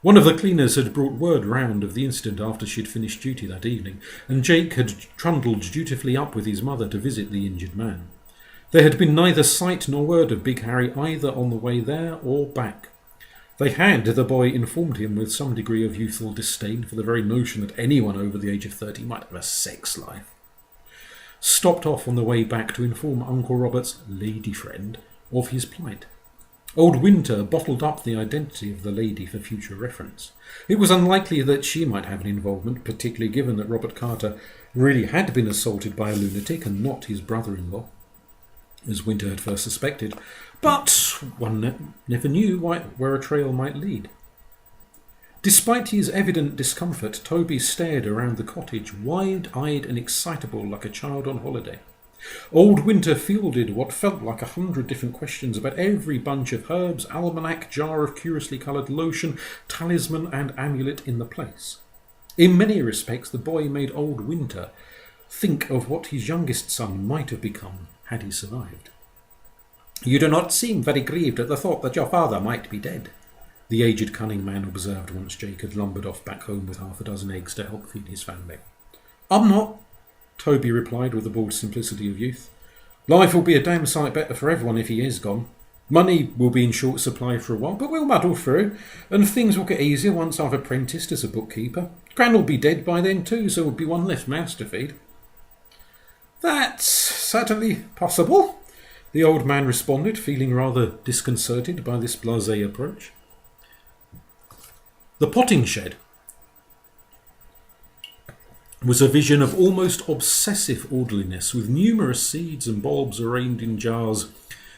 One of the cleaners had brought word round of the incident after she'd finished duty that evening, and Jake had trundled dutifully up with his mother to visit the injured man. There had been neither sight nor word of Big Harry either on the way there or back. They had, the boy informed him with some degree of youthful disdain for the very notion that anyone over the age of 30 might have a sex life, stopped off on the way back to inform Uncle Robert's lady friend of his plight. Old Winter bottled up the identity of the lady for future reference. It was unlikely that she might have an involvement, particularly given that Robert Carter really had been assaulted by a lunatic and not his brother-in-law, as Winter had first suspected, but one never knew where a trail might lead. Despite his evident discomfort, Toby stared around the cottage, wide-eyed and excitable like a child on holiday. Old Winter fielded what felt like 100 different questions about every bunch of herbs, almanac, jar of curiously coloured lotion, talisman and amulet in the place. In many respects, the boy made Old Winter think of what his youngest son might have become had he survived. "You do not seem very grieved at the thought that your father might be dead," the aged cunning man observed once Jake had lumbered off back home with half a dozen eggs to help feed his family. "I'm not," Toby replied with the bald simplicity of youth. "Life will be a damn sight better for everyone if he is gone. Money will be in short supply for a while, but we'll muddle through, and things will get easier once I've apprenticed as a bookkeeper. Gran will be dead by then too, so there'll be one less mouse to feed." "That's certainly possible," the old man responded, feeling rather disconcerted by this blasé approach. The potting shed was a vision of almost obsessive orderliness, with numerous seeds and bulbs arranged in jars,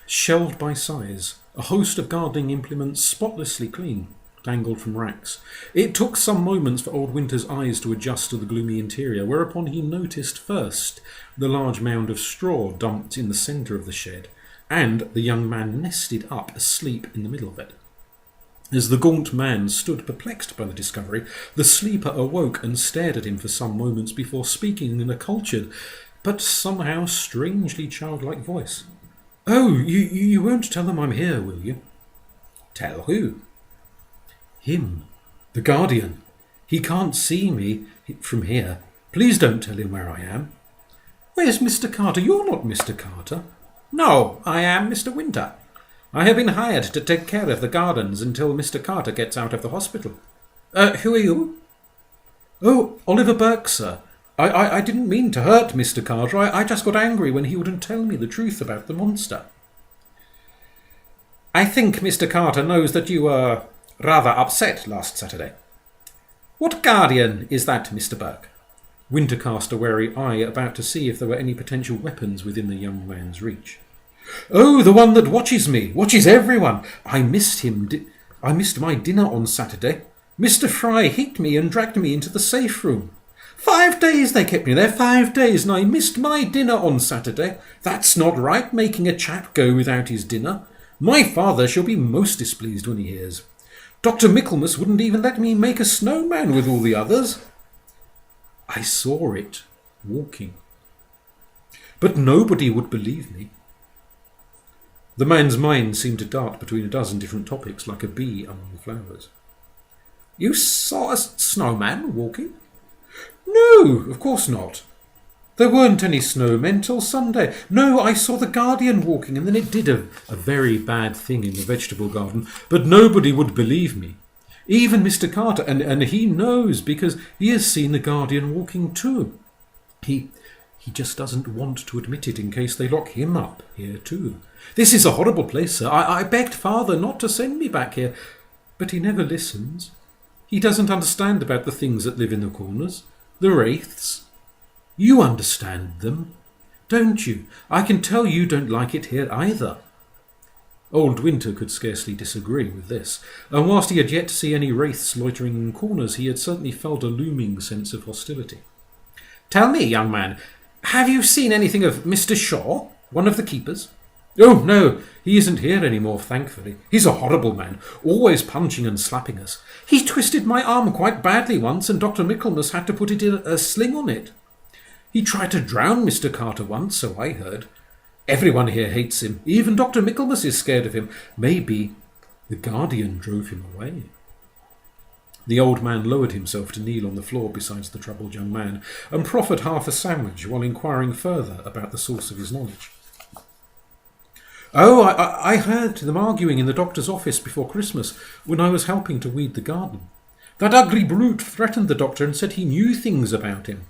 shelved by size. A host of gardening implements, spotlessly clean, dangled from racks. It took some moments for Old Winter's eyes to adjust to the gloomy interior, whereupon he noticed first the large mound of straw dumped in the centre of the shed, and the young man nested up asleep in the middle of it. As the gaunt man stood perplexed by the discovery, the sleeper awoke and stared at him for some moments before speaking in a cultured, but somehow strangely childlike voice. "Oh, you won't tell them I'm here, will you?" "Tell who?" "Him. The Guardian. He can't see me from here. Please don't tell him where I am." "Where's Mr. Carter? You're not Mr. Carter." "No, I am Mr. Winter. I have been hired to take care of the gardens until Mr. Carter gets out of the hospital." Who are you?" "Oh, Oliver Burke, sir. I didn't mean to hurt Mr. Carter. I just got angry when he wouldn't tell me the truth about the monster." "I think Mr. Carter knows that you were rather upset last Saturday." What guardian is that, Mr. Burke? Winter cast a wary eye about to see if there were any potential weapons within the young man's reach. Oh, the one that watches me, watches everyone. I missed my dinner on Saturday. Mr. Fry hit me and dragged me into the safe room. 5 days they kept me there, 5 days, and I missed my dinner on Saturday. That's not right, making a chap go without his dinner. My father shall be most displeased when he hears. Dr. Michaelmas wouldn't even let me make a snowman with all the others. I saw it walking. But nobody would believe me. The man's mind seemed to dart between a dozen different topics like a bee among flowers. You saw a snowman walking? No, of course not. There weren't any snowmen till Sunday. No, I saw the guardian walking, and then it did a very bad thing in the vegetable garden, but nobody would believe me. Even Mr. Carter, and he knows because he has seen the guardian walking too. He just doesn't want to admit it in case they lock him up here too. This is a horrible place, sir. I begged father not to send me back here, but he never listens. He doesn't understand about the things that live in the corners, the wraiths. You understand them, don't you? I can tell you don't like it here either. Old Winter could scarcely disagree with this, and whilst he had yet to see any wraiths loitering in corners, he had certainly felt a looming sense of hostility. Tell me, young man, have you seen anything of Mr. Shaw, one of the keepers? Oh, no, he isn't here any more, thankfully. He's a horrible man, always punching and slapping us. He twisted my arm quite badly once, and Dr. Michaelmas had to put it in a sling on it. He tried to drown Mr. Carter once, so I heard. Everyone here hates him. Even Dr. Michaelmas is scared of him. Maybe the guardian drove him away. The old man lowered himself to kneel on the floor beside the troubled young man and proffered half a sandwich while inquiring further about the source of his knowledge. Oh, I heard them arguing in the doctor's office before Christmas when I was helping to weed the garden. That ugly brute threatened the doctor and said he knew things about him.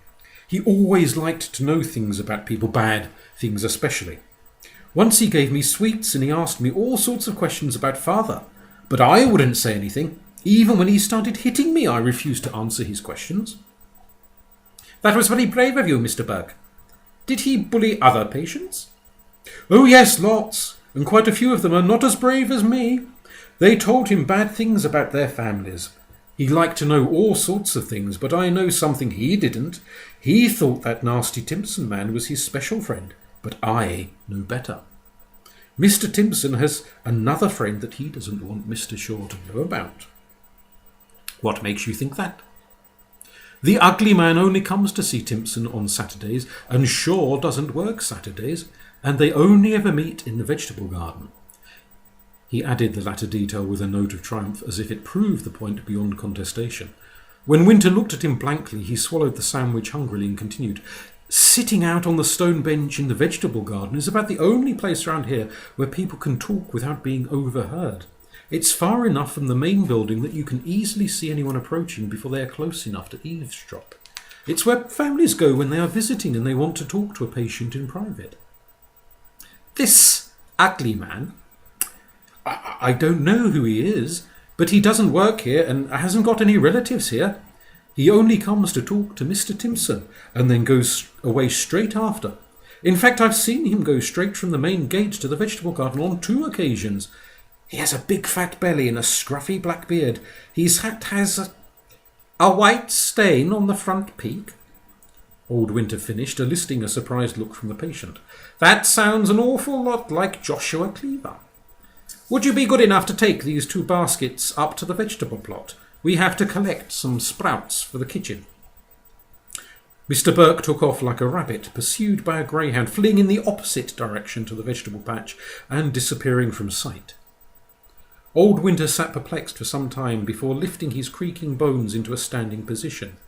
He always liked to know things about people, bad things especially. Once he gave me sweets and he asked me all sorts of questions about father, but I wouldn't say anything. Even when he started hitting me, I refused to answer his questions. That was very brave of you, Mr. Burke. Did he bully other patients? Oh, yes, lots, and quite a few of them are not as brave as me. They told him bad things about their families. He liked to know all sorts of things, but I know something he didn't. He thought that nasty Timpson man was his special friend, but I know better. Mr. Timpson has another friend that he doesn't want Mr. Shaw to know about. What makes you think that? The ugly man only comes to see Timpson on Saturdays, and Shaw doesn't work Saturdays, and they only ever meet in the vegetable garden. He added the latter detail with a note of triumph, as if it proved the point beyond contestation. When Winter looked at him blankly, he swallowed the sandwich hungrily and continued, Sitting out on the stone bench in the vegetable garden is about the only place around here where people can talk without being overheard. It's far enough from the main building that you can easily see anyone approaching before they are close enough to eavesdrop. It's where families go when they are visiting and they want to talk to a patient in private. This ugly man, I don't know who he is, but he doesn't work here and hasn't got any relatives here. He only comes to talk to Mr. Timpson and then goes away straight after. In fact, I've seen him go straight from the main gate to the vegetable garden on 2 occasions. He has a big fat belly and a scruffy black beard. His hat has a white stain on the front peak. Old Winter finished, eliciting a surprised look from the patient. That sounds an awful lot like Joshua Cleaver. Would you be good enough to take these 2 baskets up to the vegetable plot? We have to collect some sprouts for the kitchen. Mr. Burke took off like a rabbit, pursued by a greyhound, fleeing in the opposite direction to the vegetable patch and disappearing from sight. Old Winter sat perplexed for some time before lifting his creaking bones into a standing position.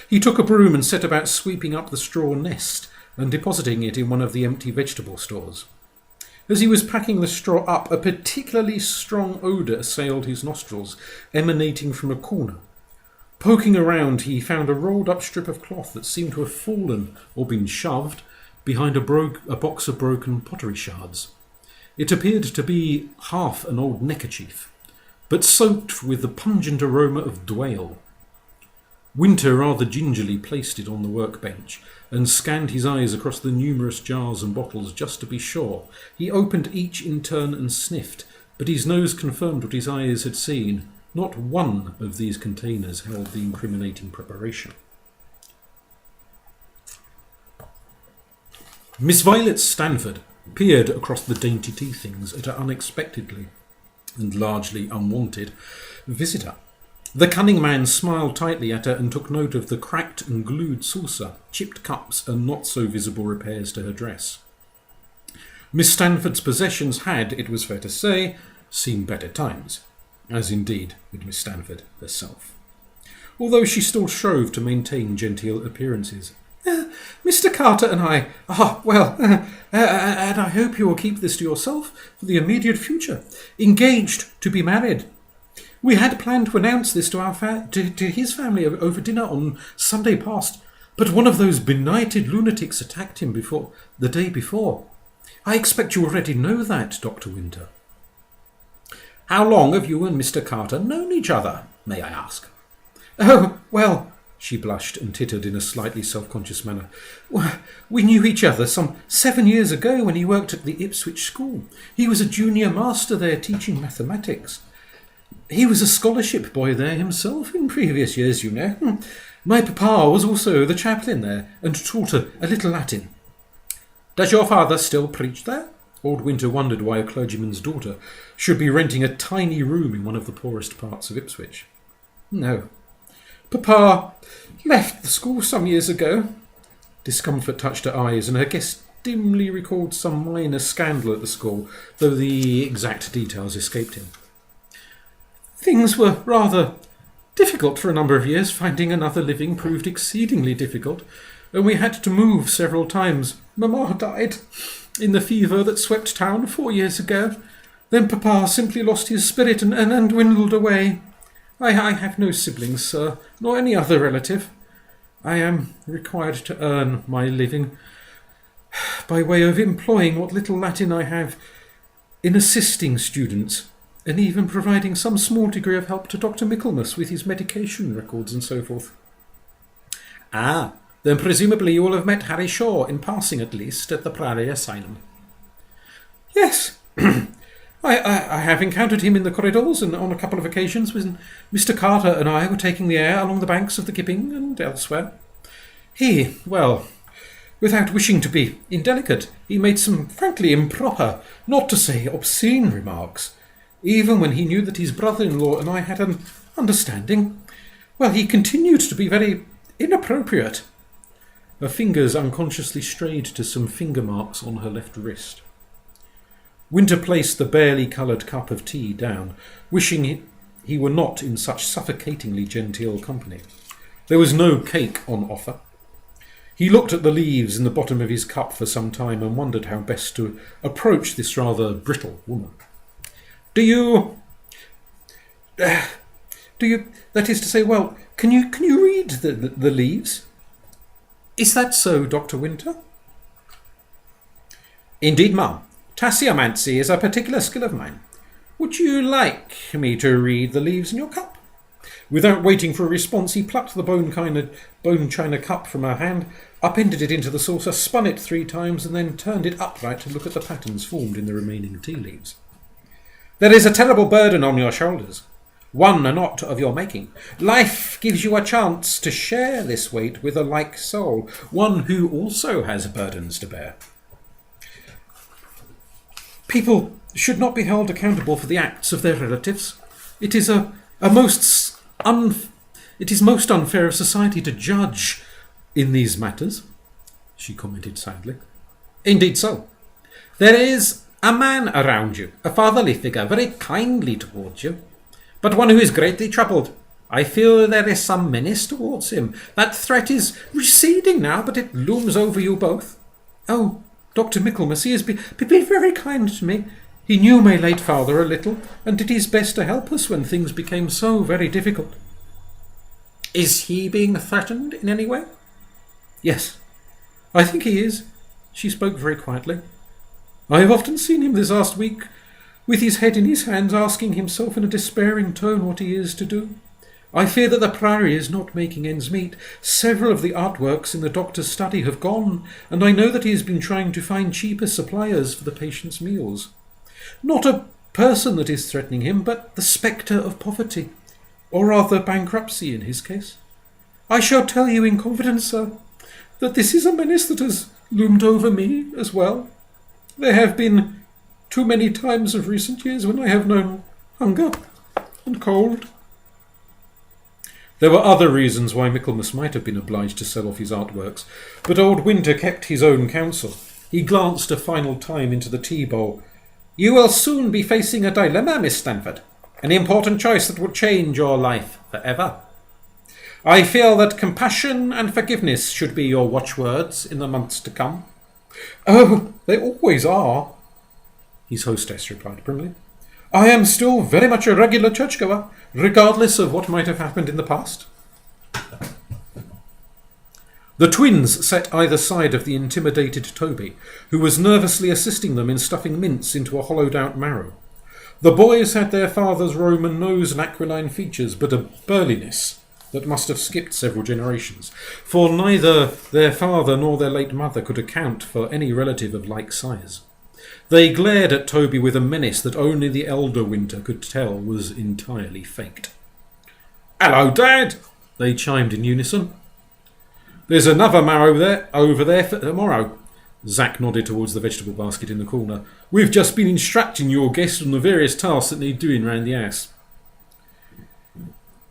He took a broom and set about sweeping up the straw nest and depositing it in one of the empty vegetable stores. As he was packing the straw up, a particularly strong odour assailed his nostrils, emanating from a corner. Poking around, he found a rolled-up strip of cloth that seemed to have fallen or been shoved behind a box of broken pottery shards. It appeared to be half an old neckerchief, but soaked with the pungent aroma of dwale. Winter rather gingerly placed it on the workbench and scanned his eyes across the numerous jars and bottles just to be sure. He opened each in turn and sniffed, but his nose confirmed what his eyes had seen. Not one of these containers held the incriminating preparation. Miss Violet Stanford peered across the dainty tea things at her unexpectedly and largely unwanted visitor. The cunning man smiled tightly at her and took note of the cracked and glued saucer, chipped cups and not-so-visible repairs to her dress. Miss Stanford's possessions had, it was fair to say, seen better times, as indeed would Miss Stanford herself, although she still strove to maintain genteel appearances. Mr. Carter and I and I hope you will keep this to yourself for the immediate future, engaged to be married. We had planned to announce this to to his family over dinner on Sunday past, but one of those benighted lunatics attacked him the day before. I expect you already know that, Dr. Winter. How long have you and Mr. Carter known each other, may I ask? Oh, well, she blushed and tittered in a slightly self-conscious manner. We knew each other some 7 years ago when he worked at the Ipswich school. He was a junior master there teaching mathematics. He was a scholarship boy there himself in previous years, you know. My papa was also the chaplain there and taught a little Latin. Does your father still preach there? Old Winter wondered why a clergyman's daughter should be renting a tiny room in one of the poorest parts of Ipswich. No. Papa left the school some years ago. Discomfort touched her eyes, and her guest dimly recalled some minor scandal at the school, though the exact details escaped him. Things were rather difficult for a number of years. Finding another living proved exceedingly difficult, and we had to move several times. Mamma died in the fever that swept town 4 years ago. Then Papa simply lost his spirit and dwindled away. I have no siblings, sir, nor any other relative. I am required to earn my living by way of employing what little Latin I have in assisting students, and even providing some small degree of help to Dr. Michaelmas with his medication records and so forth. Ah, then presumably you will have met Harry Shaw, in passing at least, at the Priory Asylum. Yes, I have encountered him in the corridors and on a couple of occasions when Mr. Carter and I were taking the air along the banks of the Gipping and elsewhere. Without wishing to be indelicate, he made some frankly improper, not to say obscene remarks, even when he knew that his brother-in-law and I had an understanding. Well, he continued to be very inappropriate. Her fingers unconsciously strayed to some finger marks on her left wrist. Winter placed the barely coloured cup of tea down, wishing he were not in such suffocatingly genteel company. There was no cake on offer. He looked at the leaves in the bottom of his cup for some time and wondered how best to approach this rather brittle woman. Do you, that is to say, well, can you read the leaves? Is that so, Dr. Winter? Indeed, ma'am. Tasseomancy is a particular skill of mine. Would you like me to read the leaves in your cup? Without waiting for a response, he plucked the bone china cup from her hand, upended it into the saucer, spun it 3 times, and then turned it upright to look at the patterns formed in the remaining tea leaves. There is a terrible burden on your shoulders, one not of your making. Life gives you a chance to share this weight with a like soul, one who also has burdens to bear. People should not be held accountable for the acts of their relatives. It is most unfair of society to judge in these matters, she commented sadly. Indeed so. There is a man around you, a fatherly figure, very kindly towards you, but one who is greatly troubled. I feel there is some menace towards him. That threat is receding now, but it looms over you both. Oh, Dr. Michaelmas, he has been very kind to me. He knew my late father a little, and did his best to help us when things became so very difficult. Is he being threatened in any way? Yes, I think he is. She spoke very quietly. I have often seen him this last week, with his head in his hands, asking himself in a despairing tone what he is to do. I fear that the Priory is not making ends meet. Several of the artworks in the doctor's study have gone, and I know that he has been trying to find cheaper suppliers for the patient's meals. Not a person that is threatening him, but the spectre of poverty, or rather bankruptcy in his case. I shall tell you in confidence, sir, that this is a menace that has loomed over me as well. There have been too many times of recent years when I have known hunger and cold. There were other reasons why Michaelmas might have been obliged to sell off his artworks, but old Winter kept his own counsel. He glanced a final time into the tea bowl. You will soon be facing a dilemma, Miss Stanford. An important choice that will change your life forever. I feel that compassion and forgiveness should be your watchwords in the months to come. Oh, they always are, his hostess replied primly. I am still very much a regular churchgoer, regardless of what might have happened in the past. The twins sat either side of the intimidated Toby, who was nervously assisting them in stuffing mince into a hollowed-out marrow. The boys had their father's Roman nose and aquiline features, but a burliness that must have skipped several generations, for neither their father nor their late mother could account for any relative of like size. They glared at Toby with a menace that only the elder Winter could tell was entirely faked. "Hello, Dad!" they chimed in unison. "There's another marrow over there for tomorrow." Zack nodded towards the vegetable basket in the corner. "We've just been instructing your guests on the various tasks that need doing round the house."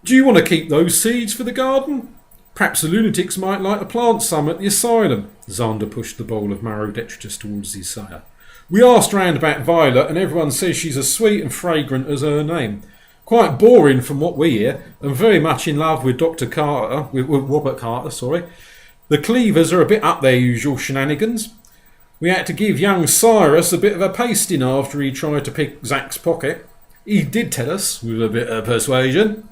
"Do you want to keep those seeds for the garden? Perhaps the lunatics might like to plant some at the asylum." Xander pushed the bowl of marrow detritus towards his sire. "We asked round about Violet, and everyone says she's as sweet and fragrant as her name. Quite boring from what we hear, and very much in love with Dr. Carter, with Robert Carter, sorry. The Cleavers are a bit up their usual shenanigans. We had to give young Cyrus a bit of a pasting after he tried to pick Zack's pocket. He did tell us, with a bit of persuasion,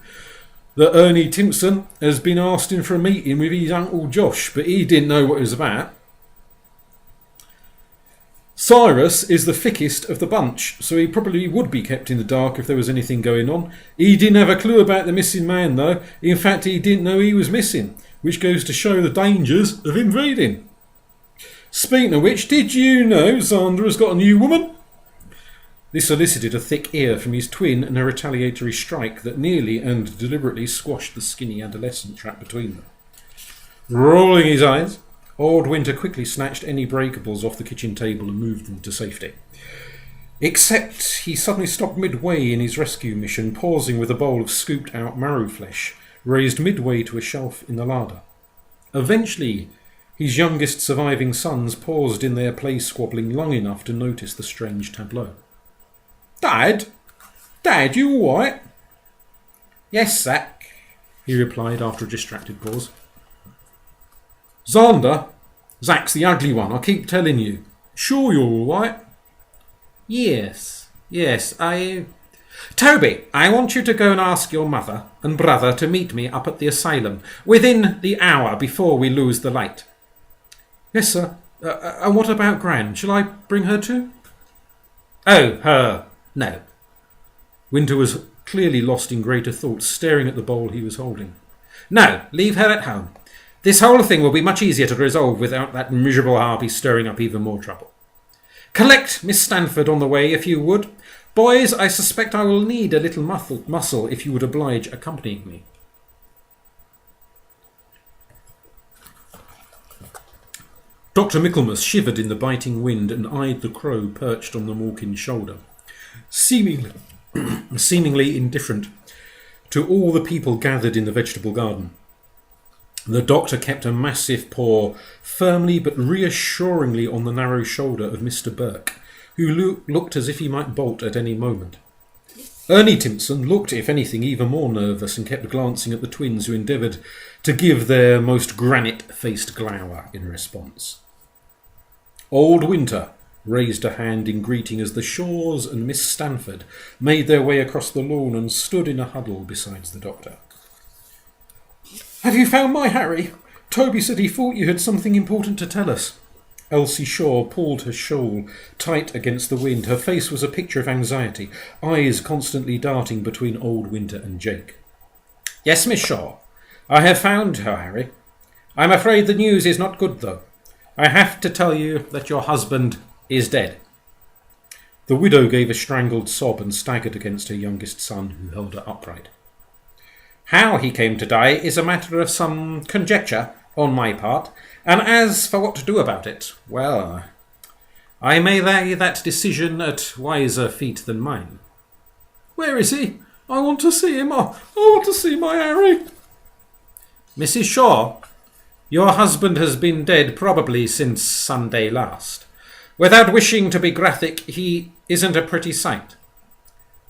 that Ernie Timpson has been asking for a meeting with his Uncle Josh, but he didn't know what it was about. Cyrus is the thickest of the bunch, so he probably would be kept in the dark if there was anything going on. He didn't have a clue about the missing man, though. In fact, he didn't know he was missing, which goes to show the dangers of invading. Speaking of which, did you know Xander has got a new woman?" This elicited a thick ear from his twin and a retaliatory strike that nearly and deliberately squashed the skinny adolescent trapped between them. Rolling his eyes, old Winter quickly snatched any breakables off the kitchen table and moved them to safety. Except he suddenly stopped midway in his rescue mission, pausing with a bowl of scooped-out marrow flesh, raised midway to a shelf in the larder. Eventually, his youngest surviving sons paused in their play squabbling long enough to notice the strange tableau. Dad, you all right?" "Yes, Zack," he replied after a distracted pause. "Xander, Zack's the ugly one, I keep telling you. Sure you're all right?" Yes, Toby, I want you to go and ask your mother and brother to meet me up at the asylum within the hour before we lose the light." "Yes, sir. And what about Gran? Shall I bring her too?" "Oh, her. No." Winter was clearly lost in greater thoughts, staring at the bowl he was holding. "No, leave her at home. This whole thing will be much easier to resolve without that miserable harpy stirring up even more trouble. Collect Miss Stanford on the way, if you would. Boys, I suspect I will need a little muscle if you would oblige accompanying me." Dr. Michaelmas shivered in the biting wind and eyed the crow perched on the Morkin's shoulder, seemingly indifferent to all the people gathered in the vegetable garden. The doctor kept a massive paw firmly but reassuringly on the narrow shoulder of Mr. Burke, who looked as if he might bolt at any moment. Ernie Timpson looked, if anything, even more nervous and kept glancing at the twins, who endeavoured to give their most granite-faced glower in response. Old Winter raised a hand in greeting as the Shaws and Miss Stanford made their way across the lawn and stood in a huddle beside the doctor. "Have you found my Harry? Toby said he thought you had something important to tell us." Elsie Shaw pulled her shawl tight against the wind. Her face was a picture of anxiety, eyes constantly darting between old Winter and Jake. Yes, Miss Shaw. I have found her, Harry. I'm afraid the news is not good, though. I have to tell you that your husband is dead. The widow gave a strangled sob and staggered against her youngest son, who held her upright. How he came to die is a matter of some conjecture on my part, and as for what to do about it, well, I may lay that decision at wiser feet than mine. Where is he? I want to see him. I want to see my Harry. Mrs. Shaw, your husband has been dead probably since Sunday last. Without wishing to be graphic, he isn't a pretty sight.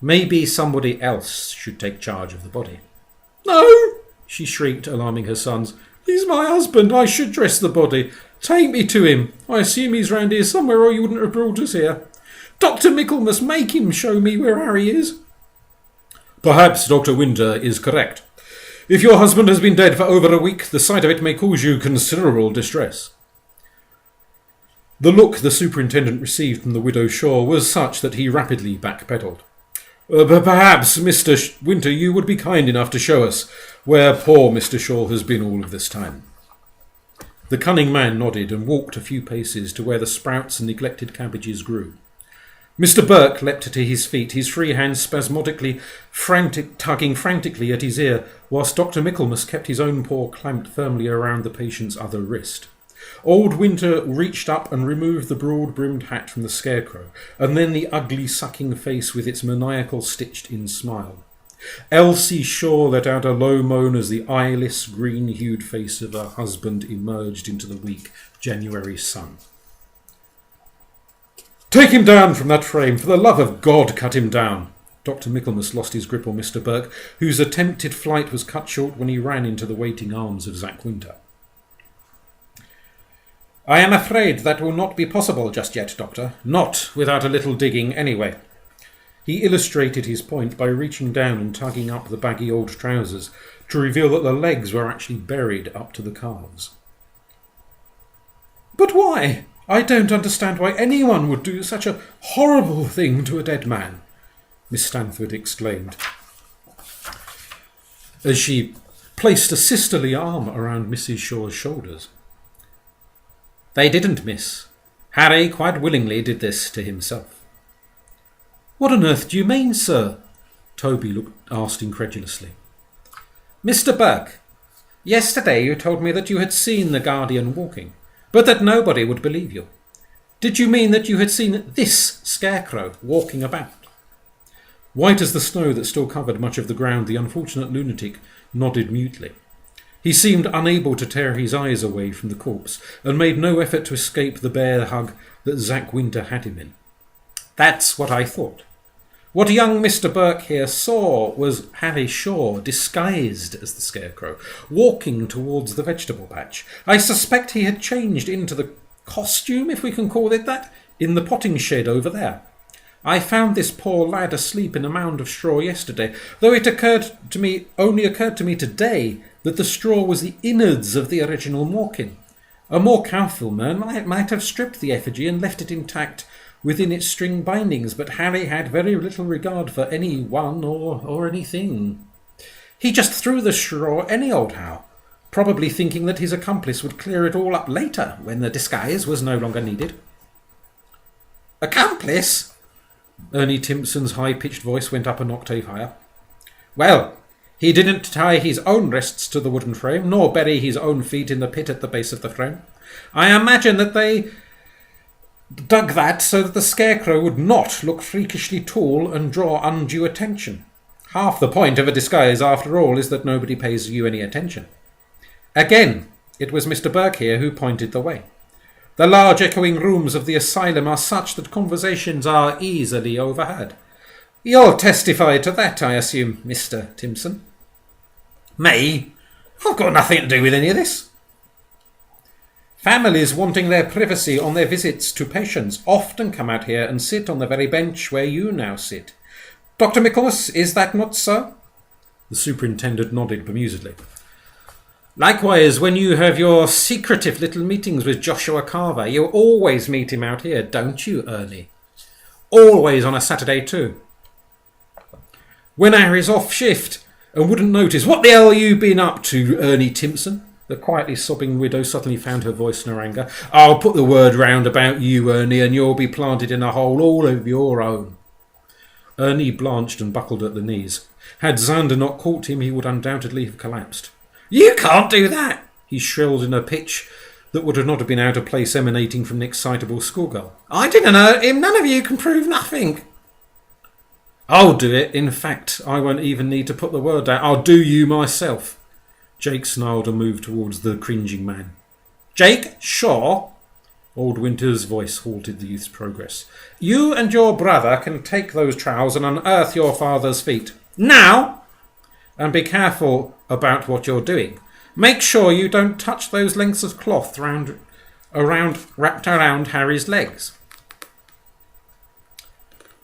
Maybe somebody else should take charge of the body. No, she shrieked, alarming her sons. He's my husband. I should dress the body. Take me to him. I assume he's round here somewhere, or you wouldn't have brought us here. Dr. Michaelmas, make him show me where Harry is. Perhaps Dr. Winter is correct. If your husband has been dead for over a week, the sight of it may cause you considerable distress. The look the superintendent received from the widow Shaw was such that he rapidly backpedalled. Perhaps, Mr. Winter, you would be kind enough to show us where poor Mr. Shaw has been all of this time. The cunning man nodded and walked a few paces to where the sprouts and neglected cabbages grew. Mr. Burke leapt to his feet, his free hand spasmodically tugging frantically at his ear, whilst Dr. Michaelmas kept his own paw clamped firmly around the patient's other wrist. Old Winter reached up and removed the broad-brimmed hat from the scarecrow, and then the ugly sucking face with its maniacal stitched-in smile. Elsie Shaw let out a low moan as the eyeless, green-hued face of her husband emerged into the weak January sun. Take him down from that frame. For the love of God, cut him down. Dr. Michaelmas lost his grip on Mr. Burke, whose attempted flight was cut short when he ran into the waiting arms of Zack Winter. I am afraid that will not be possible just yet, Doctor. Not without a little digging, anyway. He illustrated his point by reaching down and tugging up the baggy old trousers to reveal that the legs were actually buried up to the calves. But why? I don't understand why anyone would do such a horrible thing to a dead man, Miss Stanford exclaimed, as she placed a sisterly arm around Mrs. Shaw's shoulders. They didn't, miss. Harry quite willingly did this to himself. What on earth do you mean, sir? Toby asked incredulously. Mr. Burke, yesterday you told me that you had seen the Guardian walking, but that nobody would believe you. Did you mean that you had seen this scarecrow walking about? White as the snow that still covered much of the ground, the unfortunate lunatic nodded mutely. He seemed unable to tear his eyes away from the corpse, and made no effort to escape the bear hug that Zack Winter had him in. That's what I thought. What young Mr. Burke here saw was Harry Shaw, disguised as the Scarecrow, walking towards the vegetable patch. I suspect he had changed into the costume, if we can call it that, in the potting shed over there. I found this poor lad asleep in a mound of straw yesterday, though it only occurred to me today that the straw was the innards of the original Morkin. A more careful man might have stripped the effigy and left it intact within its string bindings, but Harry had very little regard for any one or anything. He just threw the straw any old how, probably thinking that his accomplice would clear it all up later when the disguise was no longer needed. Accomplice? Ernie Timpson's high-pitched voice went up an octave higher. Well, he didn't tie his own wrists to the wooden frame, nor bury his own feet in the pit at the base of the frame. I imagine that they dug that so that the Scarecrow would not look freakishly tall and draw undue attention. Half the point of a disguise, after all, is that nobody pays you any attention. Again, it was Mr. Burke here who pointed the way. The large echoing rooms of the asylum are such that conversations are easily overheard. You'll testify to that, I assume, Mr. Timpson. Me? I've got nothing to do with any of this. Families wanting their privacy on their visits to patients often come out here and sit on the very bench where you now sit. Dr. Michaelmas, is that not so? The superintendent nodded bemusedly. Likewise, when you have your secretive little meetings with Joshua Carver, you always meet him out here, don't you, Ernie? Always on a Saturday too. When Harry's off shift, and wouldn't notice. What the hell you been up to, Ernie Timpson? The quietly sobbing widow suddenly found her voice in her anger. I'll put the word round about you, Ernie, and you'll be planted in a hole all of your own. Ernie blanched and buckled at the knees. Had Xander not caught him, he would undoubtedly have collapsed. You can't do that, he shrilled in a pitch that would not have been out of place emanating from an excitable schoolgirl. I didn't hurt him. None of you can prove nothing. I'll do it. In fact, I won't even need to put the word out. I'll do you myself. Jake snarled and moved towards the cringing man. Jake, sure. Old Winter's voice halted the youth's progress. You and your brother can take those trowels and unearth your father's feet. Now! And be careful about what you're doing. Make sure you don't touch those lengths of cloth wrapped around Harry's legs.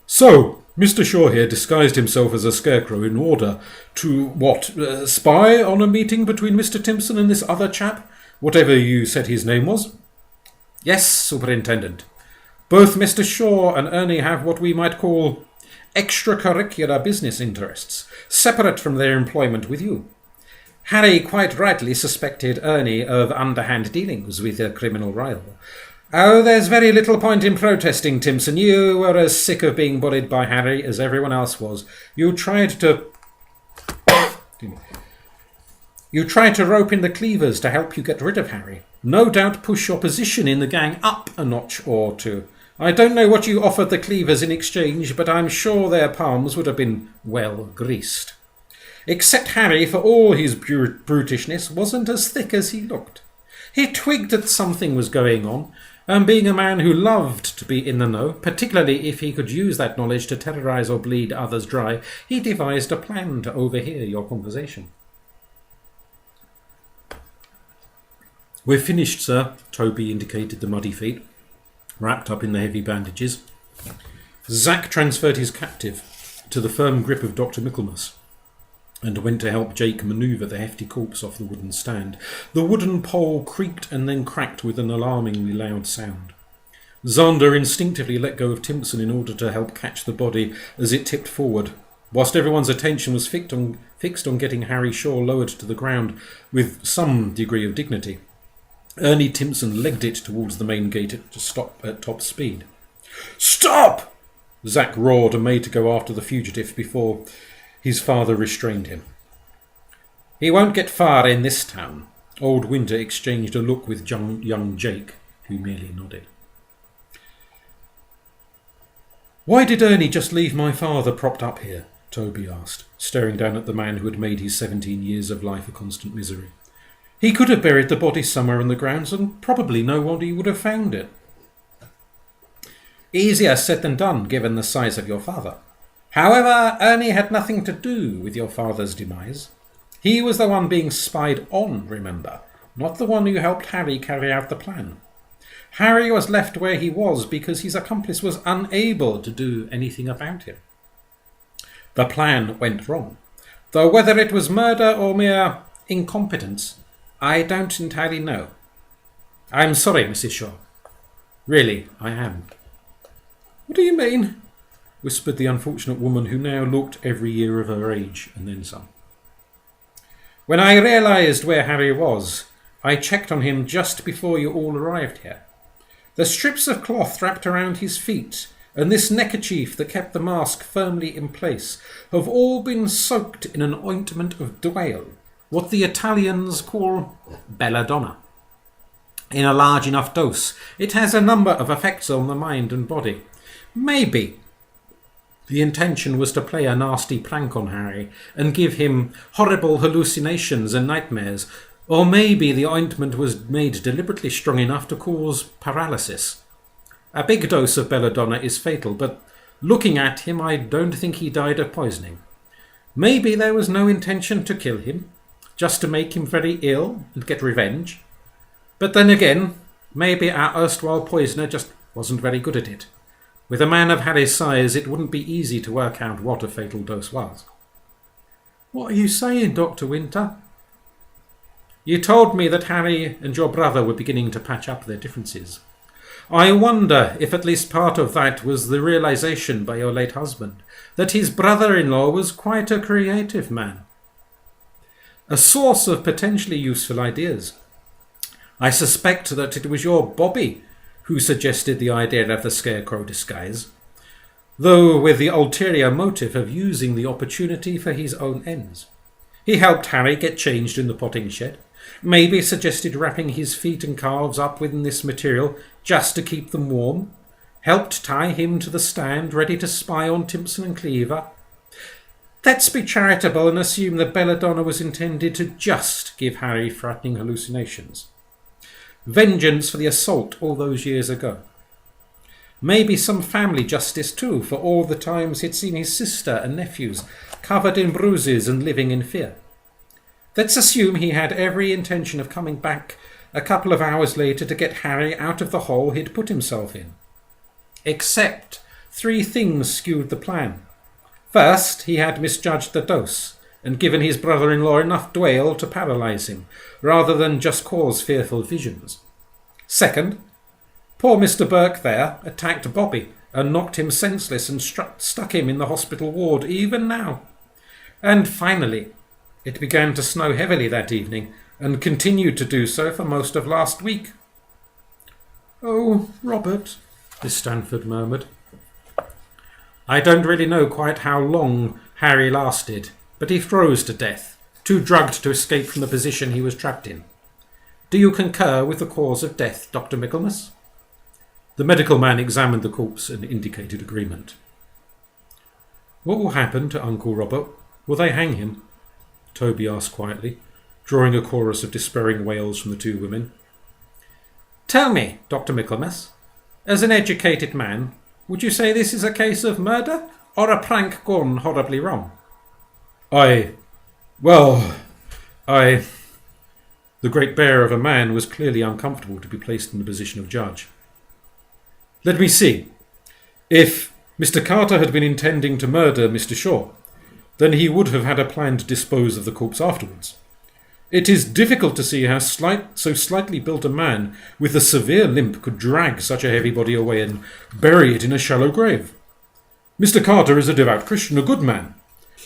So, Mr. Shaw here disguised himself as a scarecrow in order to, spy on a meeting between Mr. Timpson and this other chap, whatever you said his name was? Yes, Superintendent. Both Mr. Shaw and Ernie have what we might call extracurricular business interests, separate from their employment with you. Harry quite rightly suspected Ernie of underhand dealings with a criminal rival. Oh, there's very little point in protesting, Timpson. You were as sick of being bullied by Harry as everyone else was. You tried to rope in the Cleavers to help you get rid of Harry. No doubt push your position in the gang up a notch or two. I don't know what you offered the Cleavers in exchange, but I'm sure their palms would have been well greased. Except Harry, for all his brutishness, wasn't as thick as he looked. He twigged that something was going on, and being a man who loved to be in the know, particularly if he could use that knowledge to terrorise or bleed others dry, he devised a plan to overhear your conversation. We're finished, sir, Toby indicated the muddy feet, wrapped up in the heavy bandages. Zack transferred his captive to the firm grip of Dr. Michaelmas and went to help Jake manoeuvre the hefty corpse off the wooden stand. The wooden pole creaked and then cracked with an alarmingly loud sound. Xander instinctively let go of Timpson in order to help catch the body as it tipped forward, whilst everyone's attention was fixed on getting Harry Shaw lowered to the ground with some degree of dignity. Ernie Timpson legged it towards the main gate to stop at top speed. Stop! Zack roared and made to go after the fugitive before his father restrained him. He won't get far in this town. Old Winter exchanged a look with young Jake, who merely nodded. Why did Ernie just leave my father propped up here? Toby asked, staring down at the man who had made his 17 years of life a constant misery. He could have buried the body somewhere on the grounds and probably nobody would have found it. Easier said than done, given the size of your father. However, Ernie had nothing to do with your father's demise. He was the one being spied on, remember, not the one who helped Harry carry out the plan. Harry was left where he was because his accomplice was unable to do anything about him. The plan went wrong, though whether it was murder or mere incompetence, I don't entirely know. I'm sorry, Mrs. Shaw. Really, I am. What do you mean? Whispered the unfortunate woman, who now looked every year of her age, and then some. When I realised where Harry was, I checked on him just before you all arrived here. The strips of cloth wrapped around his feet and this neckerchief that kept the mask firmly in place have all been soaked in an ointment of Duale, what the Italians call belladonna. In a large enough dose, it has a number of effects on the mind and body. Maybe the intention was to play a nasty prank on Harry and give him horrible hallucinations and nightmares, or maybe the ointment was made deliberately strong enough to cause paralysis. A big dose of belladonna is fatal, but looking at him, I don't think he died of poisoning. Maybe there was no intention to kill him, just to make him very ill and get revenge. But then again, maybe our erstwhile poisoner just wasn't very good at it. With a man of Harry's size, it wouldn't be easy to work out what a fatal dose was. What are you saying, Dr. Winter? You told me that Harry and your brother were beginning to patch up their differences. I wonder if at least part of that was the realization by your late husband that his brother-in-law was quite a creative man. A source of potentially useful ideas. I suspect that it was your Bobby who suggested the idea of the scarecrow disguise, though with the ulterior motive of using the opportunity for his own ends. He helped Harry get changed in the potting shed, maybe suggested wrapping his feet and calves up within this material just to keep them warm, helped tie him to the stand ready to spy on Timpson and Cleaver. Let's be charitable and assume that Belladonna was intended to just give Harry frightening hallucinations. Vengeance for the assault all those years ago. Maybe some family justice too for all the times he'd seen his sister and nephews covered in bruises and living in fear. Let's assume he had every intention of coming back a couple of hours later to get Harry out of the hole he'd put himself in. Except 3 things skewed the plan. First, he had misjudged the dose and given his brother-in-law enough dwale to paralyse him, rather than just cause fearful visions. Second, poor Mr. Burke there attacked Bobby and knocked him senseless and stuck him in the hospital ward even now. And finally, it began to snow heavily that evening and continued to do so for most of last week. "Oh, Robert," Miss Stanford murmured. "I don't really know quite how long Harry lasted, but he froze to death, too drugged to escape from the position he was trapped in. Do you concur with the cause of death, Dr. Michaelmas?" The medical man examined the corpse and indicated agreement. "What will happen to Uncle Robert? Will they hang him?" Toby asked quietly, drawing a chorus of despairing wails from the 2 women. "Tell me, Dr. Michaelmas, as an educated man, would you say this is a case of murder or a prank gone horribly wrong?" The great bear of a man was clearly uncomfortable to be placed in the position of judge. "Let me see. If Mr. Carter had been intending to murder Mr. Shaw, then he would have had a plan to dispose of the corpse afterwards. It is difficult to see how so slightly built a man with a severe limp could drag such a heavy body away and bury it in a shallow grave. Mr. Carter is a devout Christian, a good man.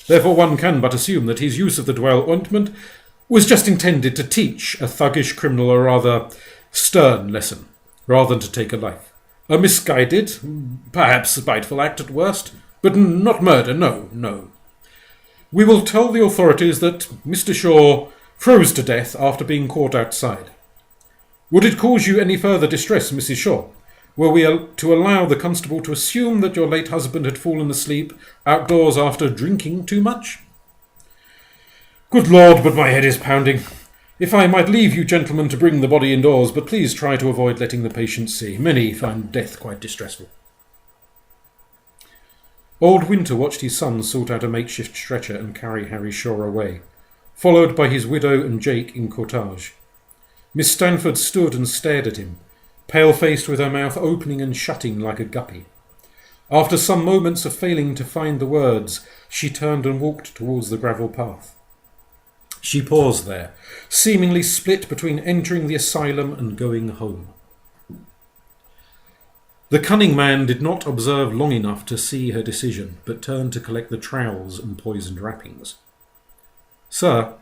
Therefore one can but assume that his use of the Dwell ointment was just intended to teach a thuggish criminal a rather stern lesson, rather than to take a life. A misguided, perhaps spiteful act at worst, but not murder, no. We will tell the authorities that Mr. Shaw froze to death after being caught outside. Would it cause you any further distress, Mrs. Shaw, were we to allow the constable to assume that your late husband had fallen asleep outdoors after drinking too much?" "Good Lord, but my head is pounding. If I might leave you gentlemen to bring the body indoors, but please try to avoid letting the patient see. Many find death quite distressful." Old Winter watched his son sort out a makeshift stretcher and carry Harry Shaw away, followed by his widow and Jake in cortege. Miss Stanford stood and stared at him, pale-faced with her mouth opening and shutting like a guppy. After some moments of failing to find the words, she turned and walked towards the gravel path. She paused there, seemingly split between entering the asylum and going home. The cunning man did not observe long enough to see her decision, but turned to collect the trowels and poisoned wrappings. "Sir,"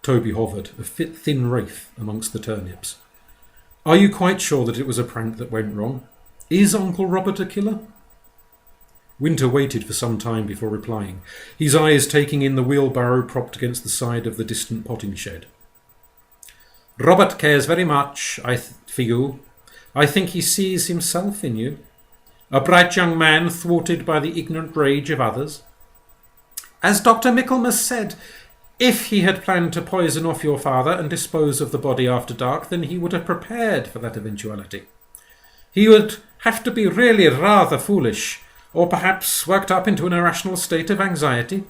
Toby hovered, a thin wraith amongst the turnips, "are you quite sure that it was a prank that went wrong? Is Uncle Robert a killer?" Winter waited for some time before replying, his eyes taking in the wheelbarrow propped against the side of the distant potting shed. "Robert cares very much, for you. I think he sees himself in you. A bright young man thwarted by the ignorant rage of others. As Dr. Michaelmas said, if he had planned to poison off your father and dispose of the body after dark, then he would have prepared for that eventuality. He would have to be really rather foolish, or perhaps worked up into an irrational state of anxiety,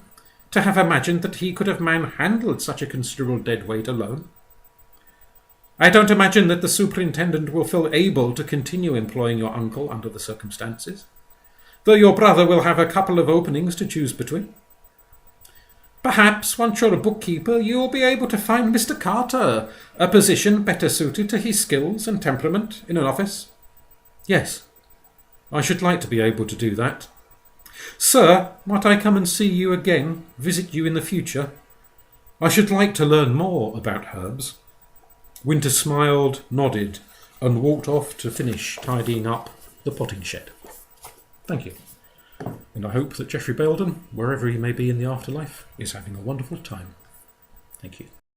to have imagined that he could have manhandled such a considerable dead weight alone. I don't imagine that the superintendent will feel able to continue employing your uncle under the circumstances, though your brother will have a couple of openings to choose between. Perhaps, once you're a bookkeeper, you'll be able to find Mr. Carter a position better suited to his skills and temperament in an office." "Yes, I should like to be able to do that. Sir, might I come and see you again, visit you in the future? I should like to learn more about herbs. Winter smiled, nodded, and walked off to finish tidying up the potting shed. Thank you. And I hope that Geoffrey Bayldon, wherever he may be in the afterlife, is having a wonderful time. Thank you.